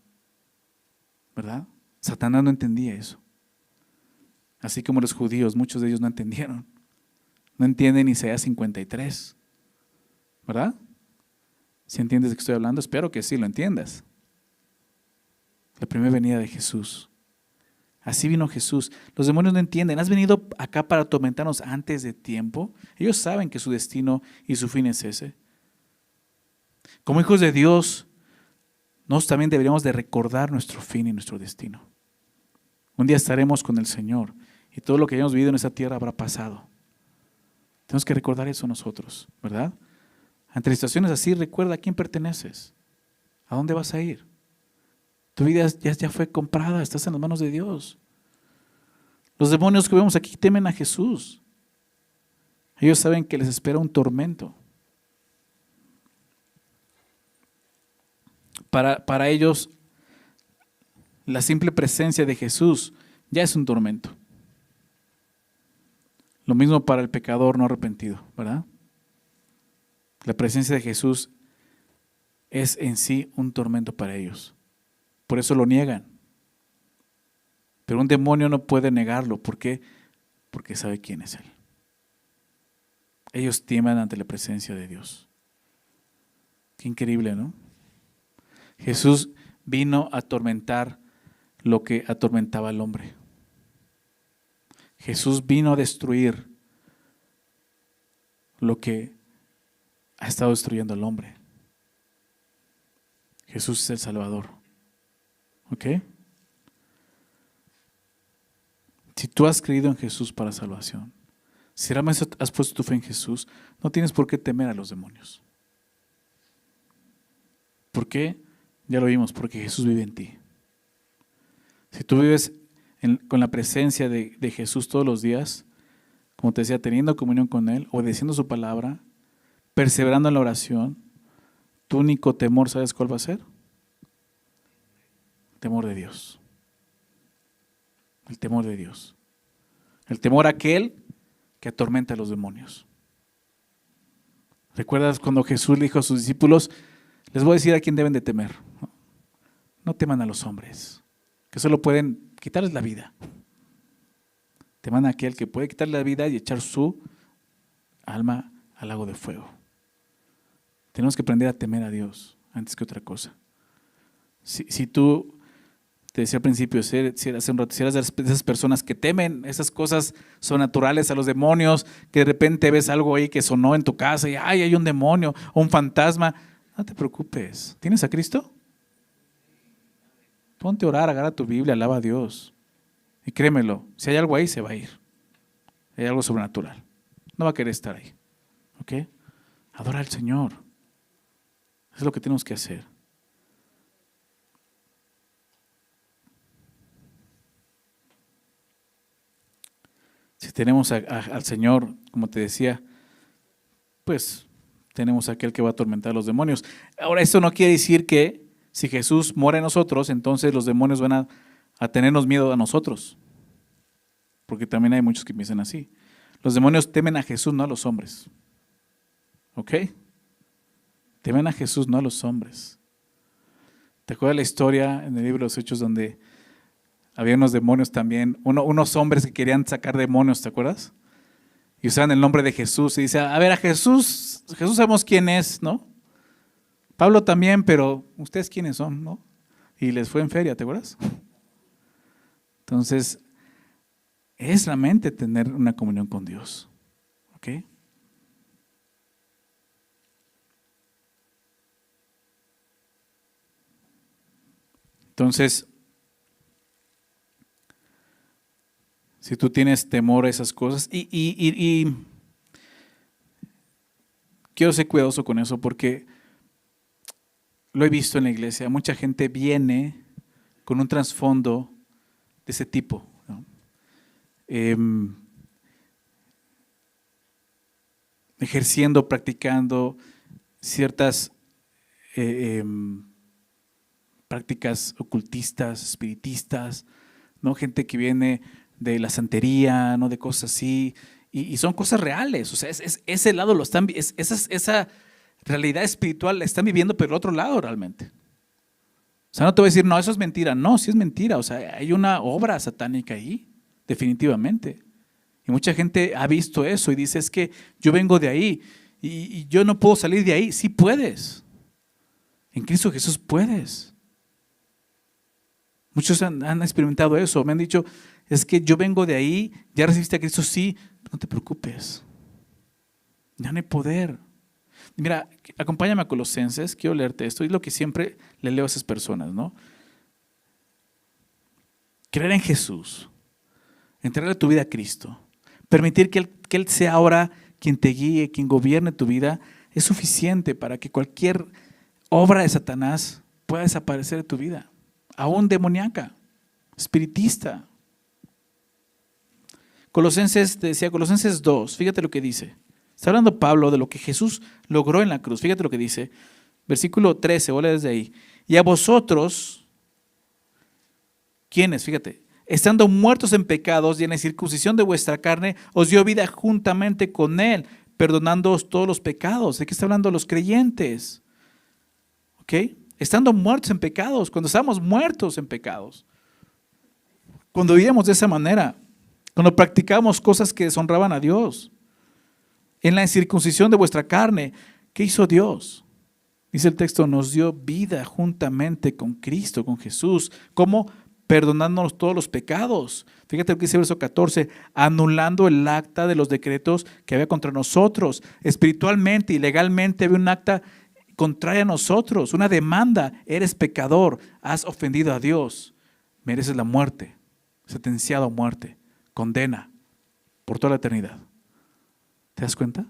¿verdad? Satanás no entendía eso. Así como los judíos, muchos de ellos no entendieron. No entienden Isaías 53, ¿verdad? ¿Sí entiendes de qué estoy hablando? Espero que sí lo entiendas. La primera venida de Jesús. Así vino Jesús. Los demonios no entienden. ¿Has venido acá para atormentarnos antes de tiempo? Ellos saben que su destino y su fin es ese. Como hijos de Dios, nosotros también deberíamos de recordar nuestro fin y nuestro destino. Un día estaremos con el Señor y todo lo que hayamos vivido en esta tierra habrá pasado. Tenemos que recordar eso nosotros, ¿verdad? Ante situaciones así, recuerda a quién perteneces, a dónde vas a ir. Tu vida ya fue comprada, estás en las manos de Dios. Los demonios que vemos aquí temen a Jesús. Ellos saben que les espera un tormento. Para ellos, la simple presencia de Jesús ya es un tormento. Lo mismo para el pecador no arrepentido, ¿verdad? La presencia de Jesús es en sí un tormento para ellos. Por eso lo niegan. Pero un demonio no puede negarlo. ¿Por qué? Porque sabe quién es Él. Ellos temen ante la presencia de Dios. Qué increíble, ¿no? Jesús vino a atormentar lo que atormentaba al hombre. Jesús vino a destruir lo que ha estado destruyendo al hombre. Jesús es el Salvador. ¿Ok? Si tú has creído en Jesús para salvación, si realmente has puesto tu fe en Jesús, no tienes por qué temer a los demonios. ¿Por qué? Ya lo vimos, porque Jesús vive en ti. Si tú vives con la presencia de Jesús todos los días, como te decía, teniendo comunión con Él, obedeciendo su palabra, perseverando en la oración, tu único temor, ¿sabes cuál va a ser? El temor de Dios. El temor de Dios. El temor a aquel que atormenta a los demonios. ¿Recuerdas cuando Jesús le dijo a sus discípulos, les voy a decir a quién deben de temer? No teman a los hombres, que solo pueden quitarles la vida. Teman a aquel que puede quitarle la vida y echar su alma al lago de fuego. Tenemos que aprender a temer a Dios antes que otra cosa. Si tú, te decía al principio, si eras de esas personas que temen esas cosas sobrenaturales, a los demonios, que de repente ves algo ahí que sonó en tu casa y ¡ay, hay un demonio o un fantasma! No te preocupes. ¿Tienes a Cristo? Ponte a orar, agarra tu Biblia, alaba a Dios. Y créemelo, si hay algo ahí, se va a ir. Hay algo sobrenatural. No va a querer estar ahí. ¿Ok? Adora al Señor. Eso es lo que tenemos que hacer. Si tenemos al Señor, como te decía, pues tenemos a aquel que va a atormentar a los demonios. Ahora, esto no quiere decir que si Jesús mora en nosotros, entonces los demonios van a tenernos miedo a nosotros. Porque también hay muchos que piensan así. Los demonios temen a Jesús, no a los hombres. ¿Ok? Temen a Jesús, no a los hombres. ¿Te acuerdas la historia en el libro de los Hechos donde había unos demonios también, unos hombres que querían sacar demonios, ¿te acuerdas? Y usaban el nombre de Jesús y dice, a ver, a Jesús sabemos quién es, ¿no? Pablo también, pero ¿ustedes quiénes son, no? Y les fue en feria, ¿te acuerdas? Entonces, es realmente tener una comunión con Dios, ¿ok? Entonces, si tú tienes temor a esas cosas, y quiero ser cuidadoso con eso porque lo he visto en la iglesia, mucha gente viene con un trasfondo de ese tipo, ¿no? Ejerciendo, practicando ciertas prácticas ocultistas, espiritistas, ¿no? Gente que viene de la santería, ¿no? De cosas así, y son cosas reales. O sea, ese lado lo están, esa realidad espiritual la están viviendo, pero del otro lado realmente. O sea, no te voy a decir, no, eso es mentira. No, sí es mentira. O sea, hay una obra satánica ahí, definitivamente. Y mucha gente ha visto eso y dice, es que yo vengo de ahí y yo no puedo salir de ahí. Sí puedes. En Cristo Jesús puedes. Muchos han experimentado eso. Me han dicho, es que yo vengo de ahí, ya recibiste a Cristo, sí, no te preocupes. Ya no hay poder. Mira, acompáñame a Colosenses, quiero leerte esto, es lo que siempre le leo a esas personas, ¿no? Creer en Jesús, entregarle tu vida a Cristo, permitir que Él sea ahora quien te guíe, quien gobierne tu vida, es suficiente para que cualquier obra de Satanás pueda desaparecer de tu vida, aún demoníaca, espiritista. Colosenses, te decía, Colosenses 2, fíjate lo que dice. Está hablando Pablo de lo que Jesús logró en la cruz. Fíjate lo que dice. Versículo 13, voy a leer desde ahí. Y a vosotros, ¿quiénes? Fíjate. Estando muertos en pecados y en la circuncisión de vuestra carne, os dio vida juntamente con Él, perdonándoos todos los pecados. ¿De qué está hablando los creyentes? ¿Ok? Estando muertos en pecados, cuando estábamos muertos en pecados. Cuando vivíamos de esa manera. Cuando practicábamos cosas que deshonraban a Dios. En la circuncisión de vuestra carne, ¿qué hizo Dios? Dice el texto, nos dio vida juntamente con Cristo, con Jesús. ¿Cómo? Perdonándonos todos los pecados. Fíjate lo que dice el verso 14, anulando el acta de los decretos que había contra nosotros. Espiritualmente y legalmente había un acta contraria a nosotros, una demanda. Eres pecador, has ofendido a Dios, mereces la muerte, sentenciado a muerte, condena por toda la eternidad. ¿Te das cuenta?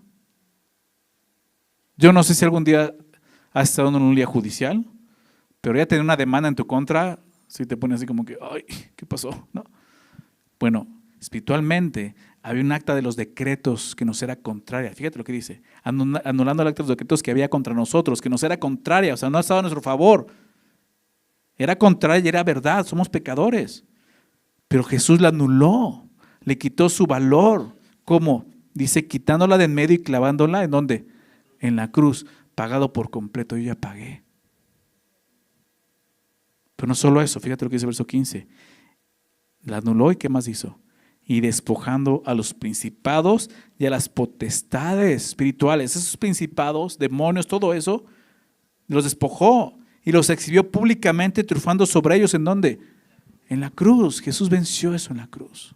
Yo no sé si algún día has estado en un día judicial, pero ya tener una demanda en tu contra, si te pone así como que, ay, ¿qué pasó? ¿No? Bueno, espiritualmente había un acta de los decretos que nos era contraria. Fíjate lo que dice, anulando el acta de los decretos que había contra nosotros, que nos era contraria, o sea, no estaba a nuestro favor. Era contraria y era verdad, somos pecadores. Pero Jesús la anuló, le quitó su valor. ¿Cómo? Dice, quitándola de en medio y clavándola, ¿en dónde? En la cruz, pagado por completo, yo ya pagué. Pero no solo eso, fíjate lo que dice el verso 15. La anuló y ¿qué más hizo? Y despojando a los principados y a las potestades espirituales, esos principados, demonios, todo eso, los despojó y los exhibió públicamente, triunfando sobre ellos, ¿en dónde? En la cruz. Jesús venció eso en la cruz.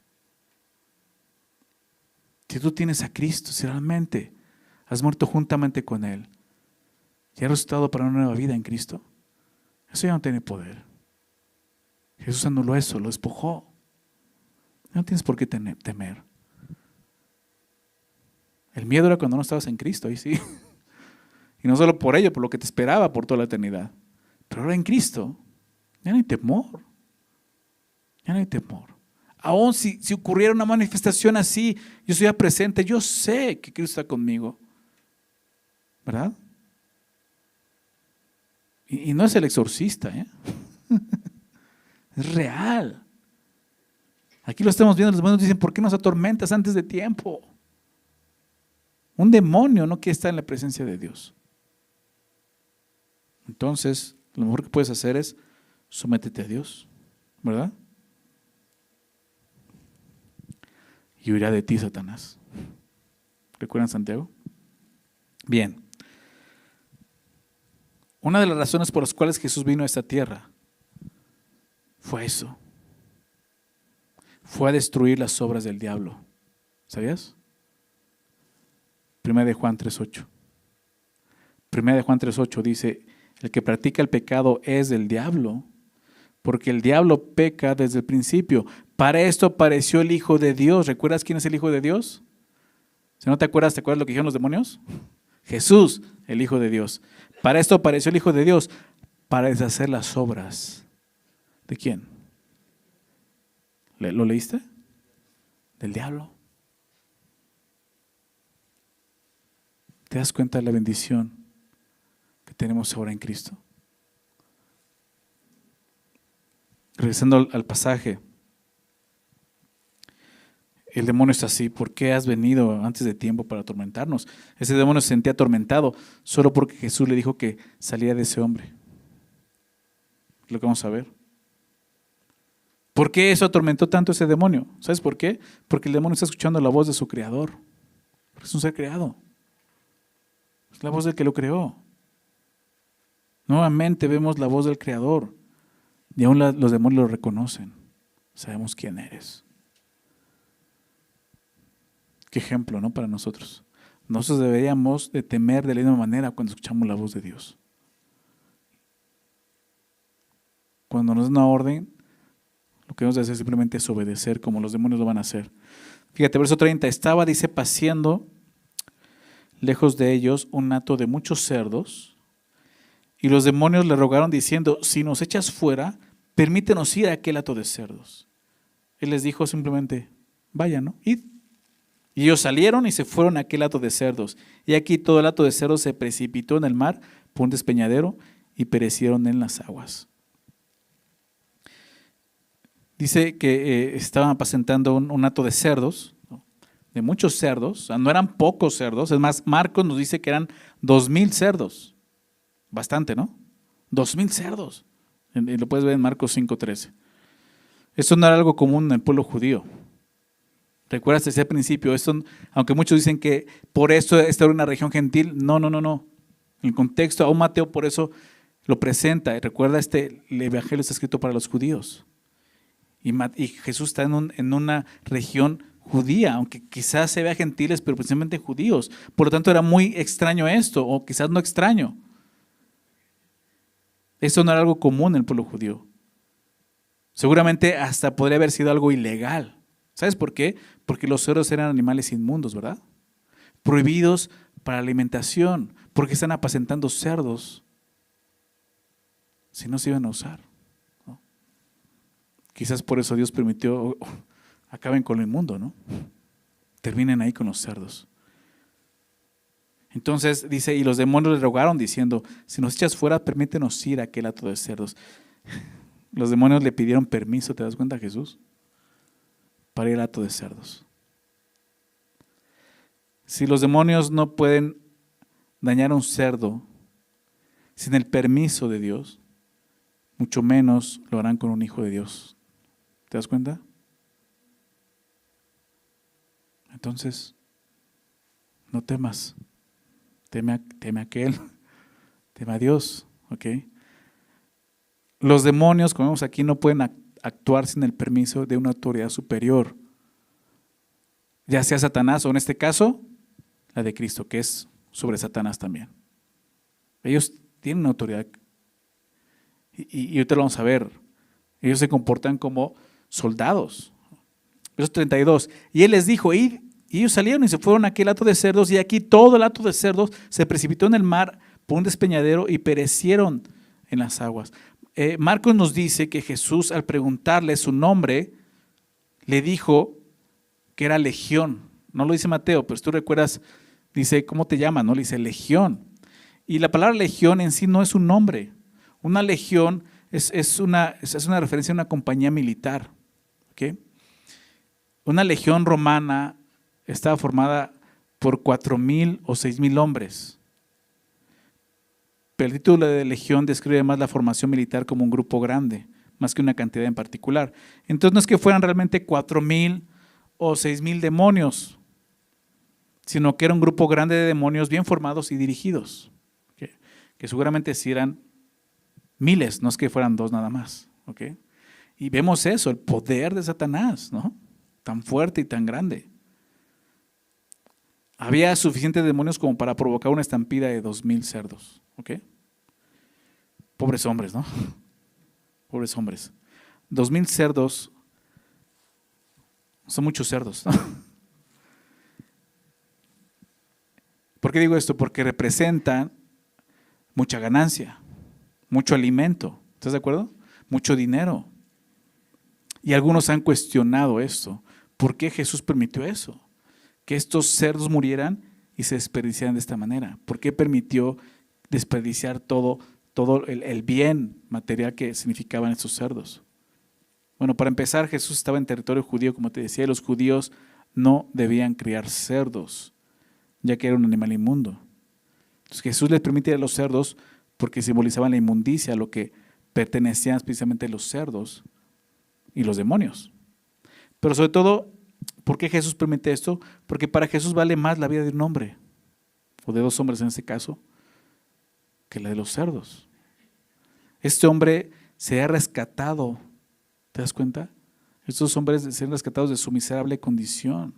Si tú tienes a Cristo, si realmente has muerto juntamente con Él y has resucitado para una nueva vida en Cristo, eso ya no tiene poder. Jesús anuló eso, lo despojó. No tienes por qué temer. El miedo era cuando no estabas en Cristo, ahí sí. Y no solo por ello, por lo que te esperaba por toda la eternidad. Pero ahora en Cristo, ya no hay temor. Ya no hay temor. Aún si ocurriera una manifestación así, yo estoy presente, yo sé que Cristo está conmigo. ¿Verdad? Y no es el exorcista, ¿eh? Es real. Aquí lo estamos viendo, los demonios dicen, ¿por qué nos atormentas antes de tiempo? Un demonio no quiere estar en la presencia de Dios. Entonces, lo mejor que puedes hacer es sométete a Dios, ¿verdad? Y huirá de ti, Satanás. ¿Recuerdan Santiago? Bien. Una de las razones por las cuales Jesús vino a esta tierra fue eso. Fue a destruir las obras del diablo. ¿Sabías? 1 de Juan 3:8. 1 de Juan 3:8 dice, el que practica el pecado es del diablo, porque el diablo peca desde el principio. Para esto apareció el Hijo de Dios. ¿Recuerdas quién es el Hijo de Dios? Si no te acuerdas lo que dijeron los demonios? Jesús, el Hijo de Dios. Para esto apareció el Hijo de Dios, para deshacer las obras. ¿De quién? ¿Lo leíste? Del diablo. ¿Te das cuenta de la bendición que tenemos ahora en Cristo? Regresando al pasaje. el demonio está así, ¿por qué has venido antes de tiempo para atormentarnos? Ese demonio se sentía atormentado solo porque Jesús le dijo que salía de ese hombre. Es lo que vamos a ver. ¿Por qué eso atormentó tanto a ese demonio? ¿Sabes por qué? Porque el demonio está escuchando la voz de su creador. Es un ser creado. Es la voz del que lo creó. Nuevamente vemos la voz del creador. Y aún los demonios lo reconocen. Sabemos quién eres. Qué ejemplo, ¿no? Para nosotros. Nosotros deberíamos de temer de la misma manera cuando escuchamos la voz de Dios. Cuando nos da una orden, lo que debemos de hacer simplemente es obedecer como los demonios lo van a hacer. Fíjate, verso 30. Estaba, dice, paciendo lejos de ellos un hato de muchos cerdos, y los demonios le rogaron diciendo, si nos echas fuera, permítenos ir a aquel hato de cerdos. Él les dijo simplemente, vayan, ¿no? Id. Y ellos salieron y se fueron a aquel hato de cerdos. Y aquí todo el hato de cerdos se precipitó en el mar por un despeñadero y perecieron en las aguas. Dice que estaban apacentando un hato de cerdos, ¿no? De muchos cerdos, o sea, no eran pocos cerdos. Es más, Marcos nos dice que eran 2,000 cerdos. Bastante, ¿no? 2,000 cerdos. Y lo puedes ver en Marcos 5:13. Esto no era algo común en el pueblo judío. ¿Recuerdas desde el principio? Esto, aunque muchos dicen que por esto esta era una región gentil, no. En el contexto, aún Mateo por eso lo presenta. Recuerda, el evangelio está escrito para los judíos. Y Jesús está en una región judía, aunque quizás se vea gentiles, pero precisamente judíos. Por lo tanto, era muy extraño esto, o quizás no extraño. Esto no era algo común en el pueblo judío. Seguramente hasta podría haber sido algo ilegal. ¿Sabes por qué? Porque los cerdos eran animales inmundos, ¿verdad? Prohibidos para alimentación. Porque están apacentando cerdos si no se iban a usar, ¿no? Quizás por eso Dios permitió, acaben con lo inmundo, ¿no? Terminen ahí con los cerdos. Entonces dice, y los demonios le rogaron diciendo, si nos echas fuera, permítenos ir a aquel hato de cerdos. Los demonios le pidieron permiso, ¿te das cuenta, Jesús? Para ir al hato de cerdos. Si los demonios no pueden dañar a un cerdo sin el permiso de Dios, mucho menos lo harán con un hijo de Dios. ¿Te das cuenta? Entonces, no temas. Teme a aquel, teme a Dios, ¿ok? Los demonios, como vemos aquí, no pueden actuar sin el permiso de una autoridad superior, ya sea Satanás o en este caso, la de Cristo, que es sobre Satanás también. Ellos tienen una autoridad y ahorita lo vamos a ver. Ellos se comportan como soldados. Verso 32, y él les dijo, id. Y ellos salieron y se fueron a aquel hato de cerdos, y aquí todo el hato de cerdos se precipitó en el mar por un despeñadero y perecieron en las aguas. Marcos nos dice que Jesús, al preguntarle su nombre, le dijo que era Legión. No lo dice Mateo, pero si tú recuerdas, dice, ¿cómo te llamas? No, le dice Legión. Y la palabra legión en sí no es un nombre. Una legión es una referencia a una compañía militar, ¿okay? Una legión romana estaba formada por 4,000 o 6,000 hombres. Pero el título de legión describe más la formación militar como un grupo grande, más que una cantidad en particular. Entonces no es que fueran realmente 4,000 o 6,000 demonios, sino que era un grupo grande de demonios bien formados y dirigidos, que seguramente sí eran miles, no es que fueran 2 nada más, ¿okay? Y vemos eso, el poder de Satanás, ¿no? Tan fuerte y tan grande. Había suficientes demonios como para provocar una estampida de 2,000 cerdos, ¿ok? Pobres hombres, ¿no? Pobres hombres. 2,000 cerdos son muchos cerdos, ¿no? ¿Por qué digo esto? Porque representan mucha ganancia, mucho alimento, ¿estás de acuerdo? Mucho dinero. Y algunos han cuestionado esto. ¿Por qué Jesús permitió eso? Que estos cerdos murieran y se desperdiciaran de esta manera. ¿Por qué permitió desperdiciar todo el bien material que significaban estos cerdos? Bueno, para empezar, Jesús estaba en territorio judío, como te decía, y los judíos no debían criar cerdos, ya que era un animal inmundo. Entonces Jesús les permite a los cerdos porque simbolizaban la inmundicia, a lo que pertenecían especialmente los cerdos y los demonios. Pero sobre todo, ¿por qué Jesús permite esto? Porque para Jesús vale más la vida de un hombre, o de dos hombres en este caso, que la de los cerdos. Este hombre se ha rescatado, ¿te das cuenta? Estos hombres serían rescatados de su miserable condición.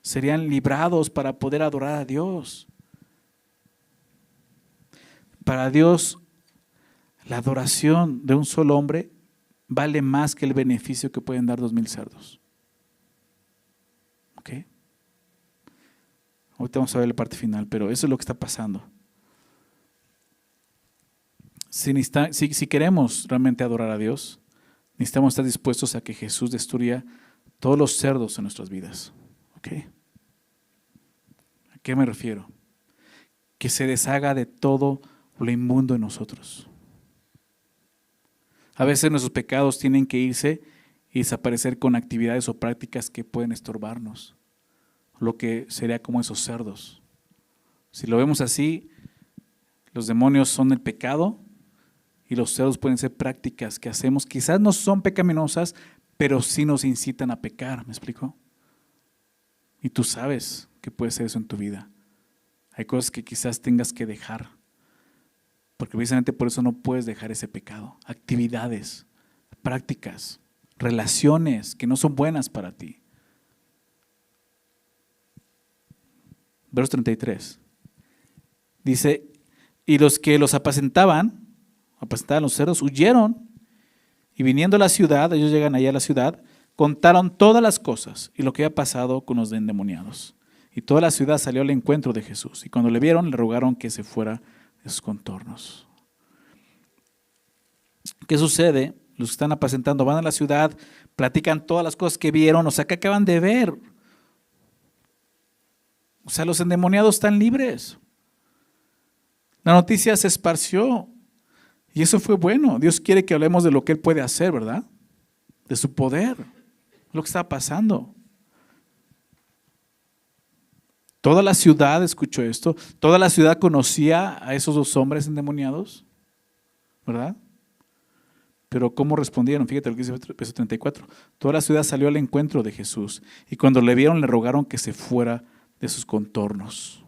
Serían librados para poder adorar a Dios. Para Dios, la adoración de un solo hombre vale más que el beneficio que pueden dar 2,000 cerdos. ¿Ok? Ahorita vamos a ver la parte final, pero eso es lo que está pasando. Si queremos realmente adorar a Dios, necesitamos estar dispuestos a que Jesús destruya todos los cerdos en nuestras vidas. ¿Ok? ¿A qué me refiero? Que se deshaga de todo lo inmundo en nosotros. A veces nuestros pecados tienen que irse y desaparecer con actividades o prácticas que pueden estorbarnos, lo que sería como esos cerdos. Si lo vemos así, los demonios son el pecado y los cerdos pueden ser prácticas que hacemos, quizás no son pecaminosas, pero sí nos incitan a pecar, ¿me explico? Y tú sabes que puede ser eso en tu vida. Hay cosas que quizás tengas que dejar, porque precisamente por eso no puedes dejar ese pecado. Actividades, prácticas, relaciones que no son buenas para ti. Verso 33. Dice, y los que los apacentaban los cerdos, huyeron y viniendo a la ciudad, ellos llegan allá a la ciudad, contaron todas las cosas y lo que había pasado con los endemoniados. Y toda la ciudad salió al encuentro de Jesús. Y cuando le vieron, le rogaron que se fuera de sus contornos. ¿Qué sucede? Los que están apacentando van a la ciudad, platican todas las cosas que vieron, o sea, que acaban de ver. O sea, los endemoniados están libres. La noticia se esparció y eso fue bueno. Dios quiere que hablemos de lo que Él puede hacer, ¿verdad? De su poder, lo que está pasando. Toda la ciudad escuchó esto, toda la ciudad conocía a esos dos hombres endemoniados, ¿verdad? Pero ¿cómo respondieron? Fíjate lo que dice el verso 34. Toda la ciudad salió al encuentro de Jesús y cuando le vieron le rogaron que se fuera de sus contornos.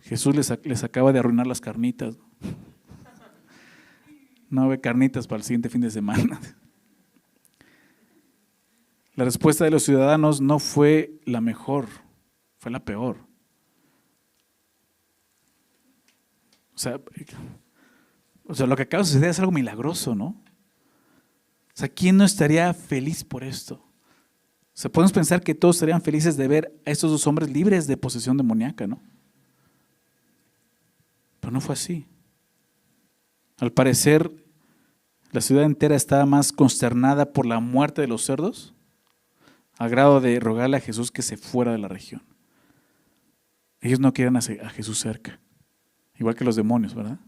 Jesús les acaba de arruinar las carnitas. No hay carnitas para el siguiente fin de semana. La respuesta de los ciudadanos no fue la mejor, fue la peor. O sea, lo que acaba de suceder es algo milagroso, ¿no? O sea, ¿quién no estaría feliz por esto? O sea, podemos pensar que todos estarían felices de ver a estos dos hombres libres de posesión demoníaca, ¿no? Pero no fue así. Al parecer, la ciudad entera estaba más consternada por la muerte de los cerdos, al grado de rogarle a Jesús que se fuera de la región. Ellos no querían a Jesús cerca, igual que los demonios, ¿verdad?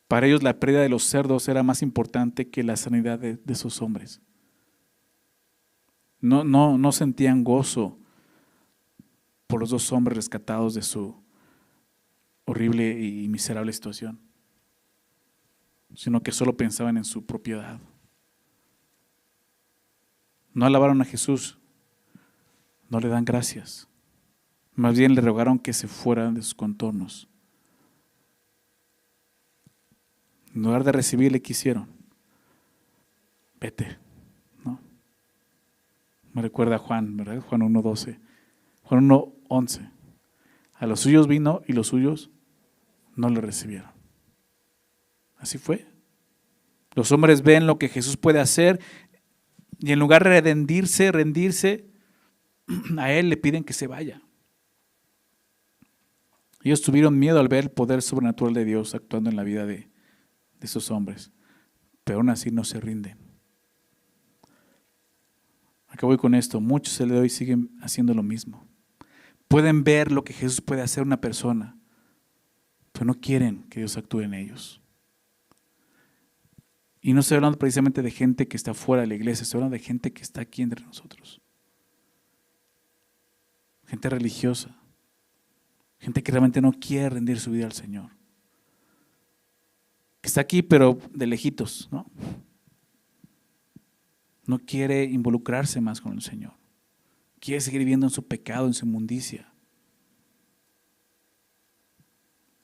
Para ellos la pérdida de los cerdos era más importante que la sanidad de esos hombres. No sentían gozo por los dos hombres rescatados de su horrible y miserable situación, sino que solo pensaban en su propiedad. No alabaron a Jesús, no le dan gracias, más bien le rogaron que se fueran de sus contornos. En lugar de recibirle, ¿qué hicieron? Vete, ¿no? Me recuerda a Juan, ¿verdad? Juan 1:12, Juan 1:11. A los suyos vino y los suyos no le recibieron. Así fue. Los hombres ven lo que Jesús puede hacer y en lugar de rendirse, a Él le piden que se vaya. Ellos tuvieron miedo al ver el poder sobrenatural de Dios actuando en la vida de esos hombres, pero aún así no se rinden. Acá voy con esto. Muchos el de hoy siguen haciendo lo mismo. Pueden ver lo que Jesús puede hacer en una persona, pero no quieren que Dios actúe en ellos. Y no estoy hablando precisamente de gente que está fuera de la iglesia, estoy hablando de gente que está aquí entre nosotros. Gente religiosa. Gente que realmente no quiere rendir su vida al Señor. Que está aquí pero de lejitos, ¿no? No quiere involucrarse más con el Señor. Quiere seguir viviendo en su pecado, en su inmundicia.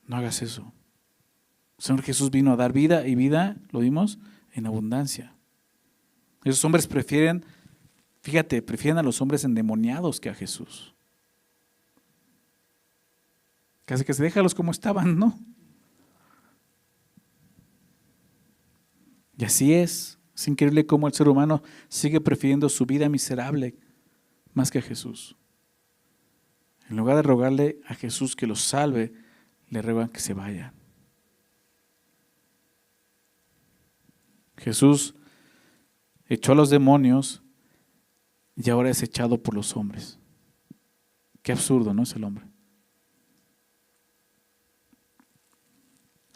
No hagas eso. El Señor Jesús vino a dar vida y vida, lo vimos, en abundancia. Esos hombres prefieren a los hombres endemoniados que a Jesús. Casi que se déjalos como estaban, ¿no? Y así es. Es increíble cómo el ser humano sigue prefiriendo su vida miserable más que a Jesús. En lugar de rogarle a Jesús que los salve, le ruegan que se vayan. Jesús echó a los demonios y ahora es echado por los hombres. Qué absurdo, ¿no? Es el hombre.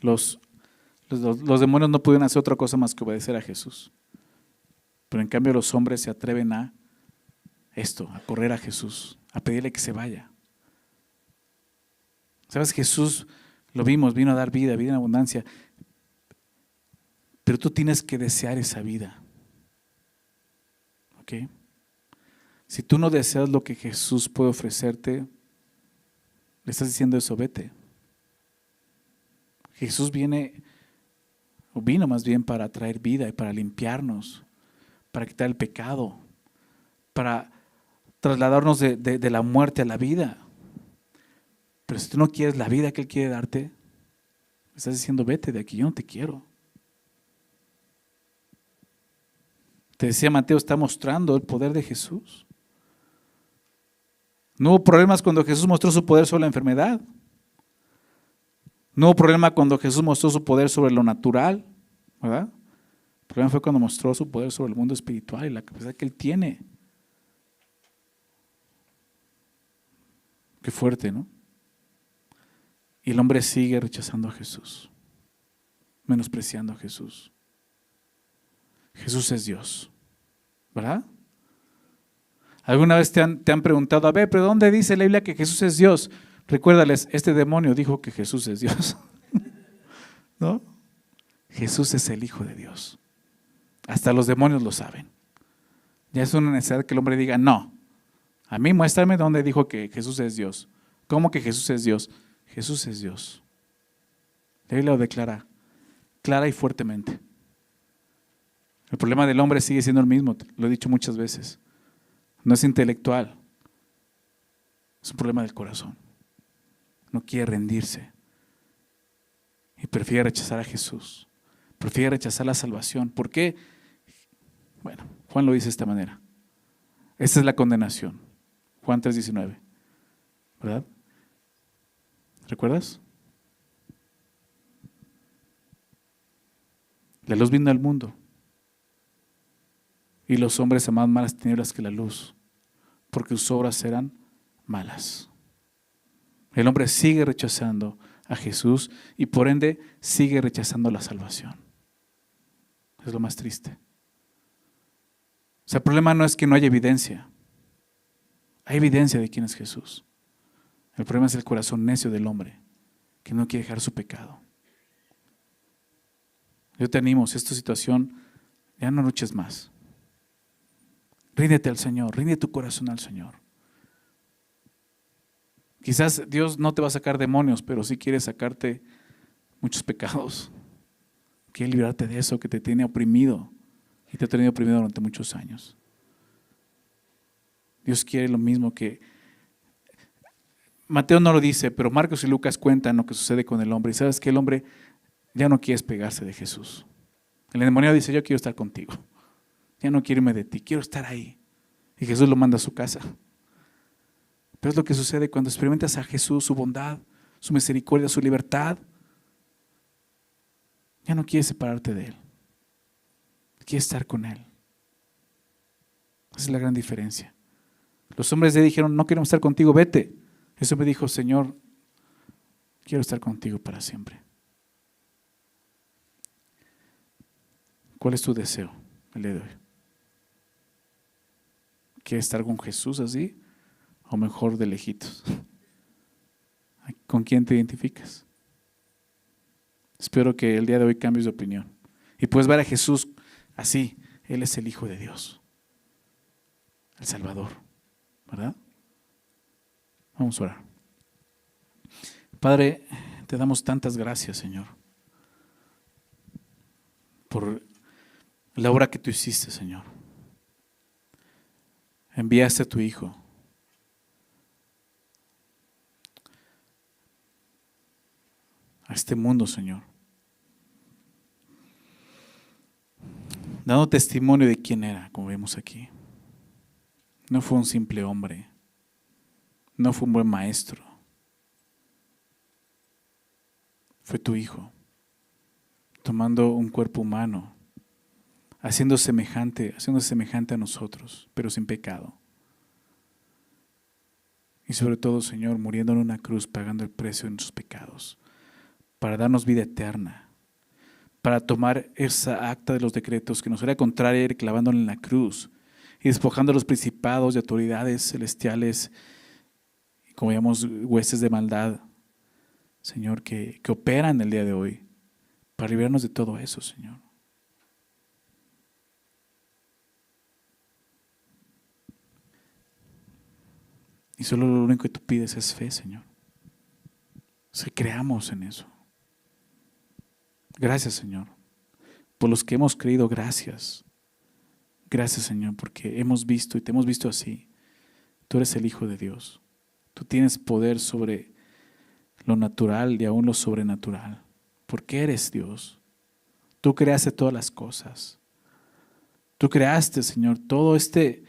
Los demonios no pudieron hacer otra cosa más que obedecer a Jesús. Pero en cambio los hombres se atreven a correr a Jesús, a pedirle que se vaya. ¿Sabes? Jesús, lo vimos, vino a dar vida en abundancia. Pero tú tienes que desear esa vida. ¿Ok? Si tú no deseas lo que Jesús puede ofrecerte, le estás diciendo eso, vete. Jesús vino más bien para traer vida y para limpiarnos, para quitar el pecado, para trasladarnos de la muerte a la vida. Pero si tú no quieres la vida que Él quiere darte, le estás diciendo, vete de aquí, yo no te quiero. Te decía Mateo, está mostrando el poder de Jesús. No hubo problemas cuando Jesús mostró su poder sobre la enfermedad. No hubo problema cuando Jesús mostró su poder sobre lo natural, ¿verdad? El problema fue cuando mostró su poder sobre el mundo espiritual y la capacidad que Él tiene. Qué fuerte, ¿no? Y el hombre sigue rechazando a Jesús, menospreciando a Jesús. Jesús es Dios, ¿verdad? ¿Alguna vez te han preguntado, a ver, pero ¿dónde dice la Biblia que Jesús es Dios? Recuérdales, este demonio dijo que Jesús es Dios. ¿No? Jesús es el Hijo de Dios. Hasta los demonios lo saben. Ya es una necesidad que el hombre diga, no, a mí muéstrame dónde dijo que Jesús es Dios. ¿Cómo que Jesús es Dios? Jesús es Dios. La Biblia lo declara clara y fuertemente. El problema del hombre sigue siendo el mismo, lo he dicho muchas veces. No es intelectual, es un problema del corazón. No quiere rendirse y prefiere rechazar a Jesús, prefiere rechazar la salvación. ¿Por qué? Bueno, Juan lo dice de esta manera. Esta es la condenación. Juan 3:19, ¿verdad? ¿Recuerdas? La luz vino al mundo y los hombres amaban más las tinieblas que la luz, porque sus obras eran malas. El hombre sigue rechazando a Jesús y por ende sigue rechazando la salvación. Es lo más triste. O sea, el problema no es que no haya evidencia. Hay evidencia de quién es Jesús. El problema es el corazón necio del hombre, que no quiere dejar su pecado. Yo te animo, si esta situación, ya no luches más. Ríndete al Señor, rinde tu corazón al Señor. Quizás Dios no te va a sacar demonios, pero sí quiere sacarte muchos pecados. Quiere librarte de eso que te tiene oprimido y te ha tenido oprimido durante muchos años. Dios quiere lo mismo que... Mateo no lo dice, pero Marcos y Lucas cuentan lo que sucede con el hombre. Y sabes que el hombre ya no quiere despegarse de Jesús. El endemoniado dice, yo quiero estar contigo. Ya no quiero irme de ti, quiero estar ahí. Y Jesús lo manda a su casa. Pero es lo que sucede cuando experimentas a Jesús, su bondad, su misericordia, su libertad. Ya no quieres separarte de Él. Quieres estar con Él. Esa es la gran diferencia. Los hombres de él dijeron, no queremos estar contigo, vete. Eso me dijo, Señor, quiero estar contigo para siempre. ¿Cuál es tu deseo el día de hoy? ¿Quieres estar con Jesús así? ¿O mejor de lejitos? ¿Con quién te identificas? Espero que el día de hoy cambies de opinión. Y puedes ver a Jesús así. Él es el Hijo de Dios. El Salvador. ¿Verdad? Vamos a orar. Padre, te damos tantas gracias, Señor, por la obra que tú hiciste, Señor. Enviaste a tu Hijo a este mundo, Señor, dando testimonio de quién era, como vemos aquí. No fue un simple hombre, no fue un buen maestro, fue tu Hijo, tomando un cuerpo humano, haciéndose semejante a nosotros, pero sin pecado. Y sobre todo, Señor, muriendo en una cruz, pagando el precio de nuestros pecados, para darnos vida eterna, para tomar esa acta de los decretos que nos era contraria, ir clavándola en la cruz y despojando a los principados y autoridades celestiales, y como llamamos huestes de maldad, Señor, que operan el día de hoy, para librarnos de todo eso, Señor. Y solo lo único que tú pides es fe, Señor. Si creamos en eso. Gracias, Señor. Por los que hemos creído, gracias. Gracias, Señor, porque hemos visto y te hemos visto así. Tú eres el Hijo de Dios. Tú tienes poder sobre lo natural y aún lo sobrenatural. Porque eres Dios. Tú creaste todas las cosas. Tú creaste, Señor, todo este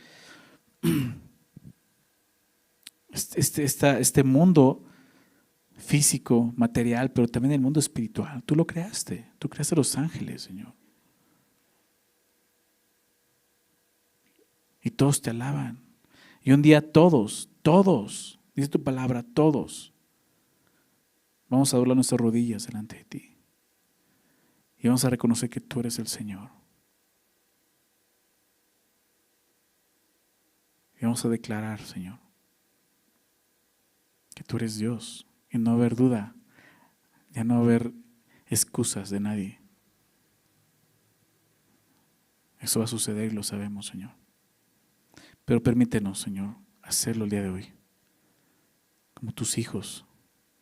mundo físico, material, pero también el mundo espiritual. Tú lo creaste. Tú creaste los ángeles, Señor. Y todos te alaban. Y un día todos, dice tu palabra, todos, vamos a doblar nuestras rodillas delante de ti. Y vamos a reconocer que tú eres el Señor. Y vamos a declarar, Señor, que tú eres Dios. Y no haber duda, ya no haber excusas de nadie. Eso va a suceder y lo sabemos, Señor. Pero permítenos, Señor, hacerlo el día de hoy. Como tus hijos,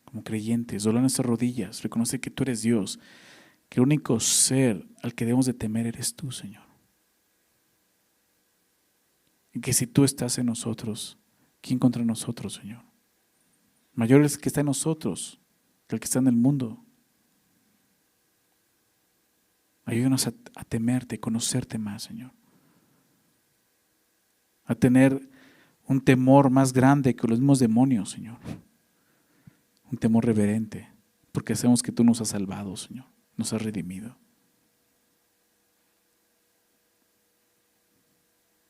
como creyentes, doblar nuestras rodillas, reconocer que tú eres Dios, que el único ser al que debemos de temer eres tú, Señor. Y que si tú estás en nosotros, ¿quién contra nosotros, Señor? Mayor es el que está en nosotros que el que está en el mundo. Ayúdanos a temerte, conocerte más, Señor. A tener un temor más grande que los mismos demonios, Señor. Un temor reverente, porque sabemos que tú nos has salvado, Señor. Nos has redimido.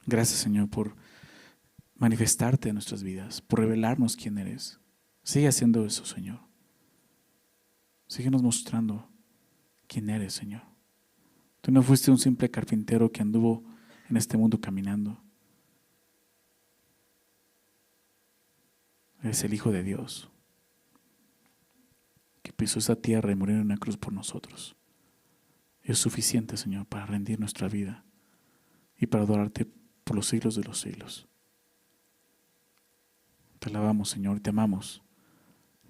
Gracias, Señor, por manifestarte en nuestras vidas, por revelarnos quién eres. Sigue haciendo eso, Señor. Síguenos mostrando quién eres, Señor. Tú no fuiste un simple carpintero que anduvo en este mundo caminando. Eres el Hijo de Dios, que pisó esta tierra y murió en una cruz por nosotros. Es suficiente, Señor, para rendir nuestra vida y para adorarte por los siglos de los siglos. Te alabamos, Señor, y te amamos.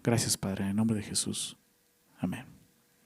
Gracias, Padre, en el nombre de Jesús. Amén.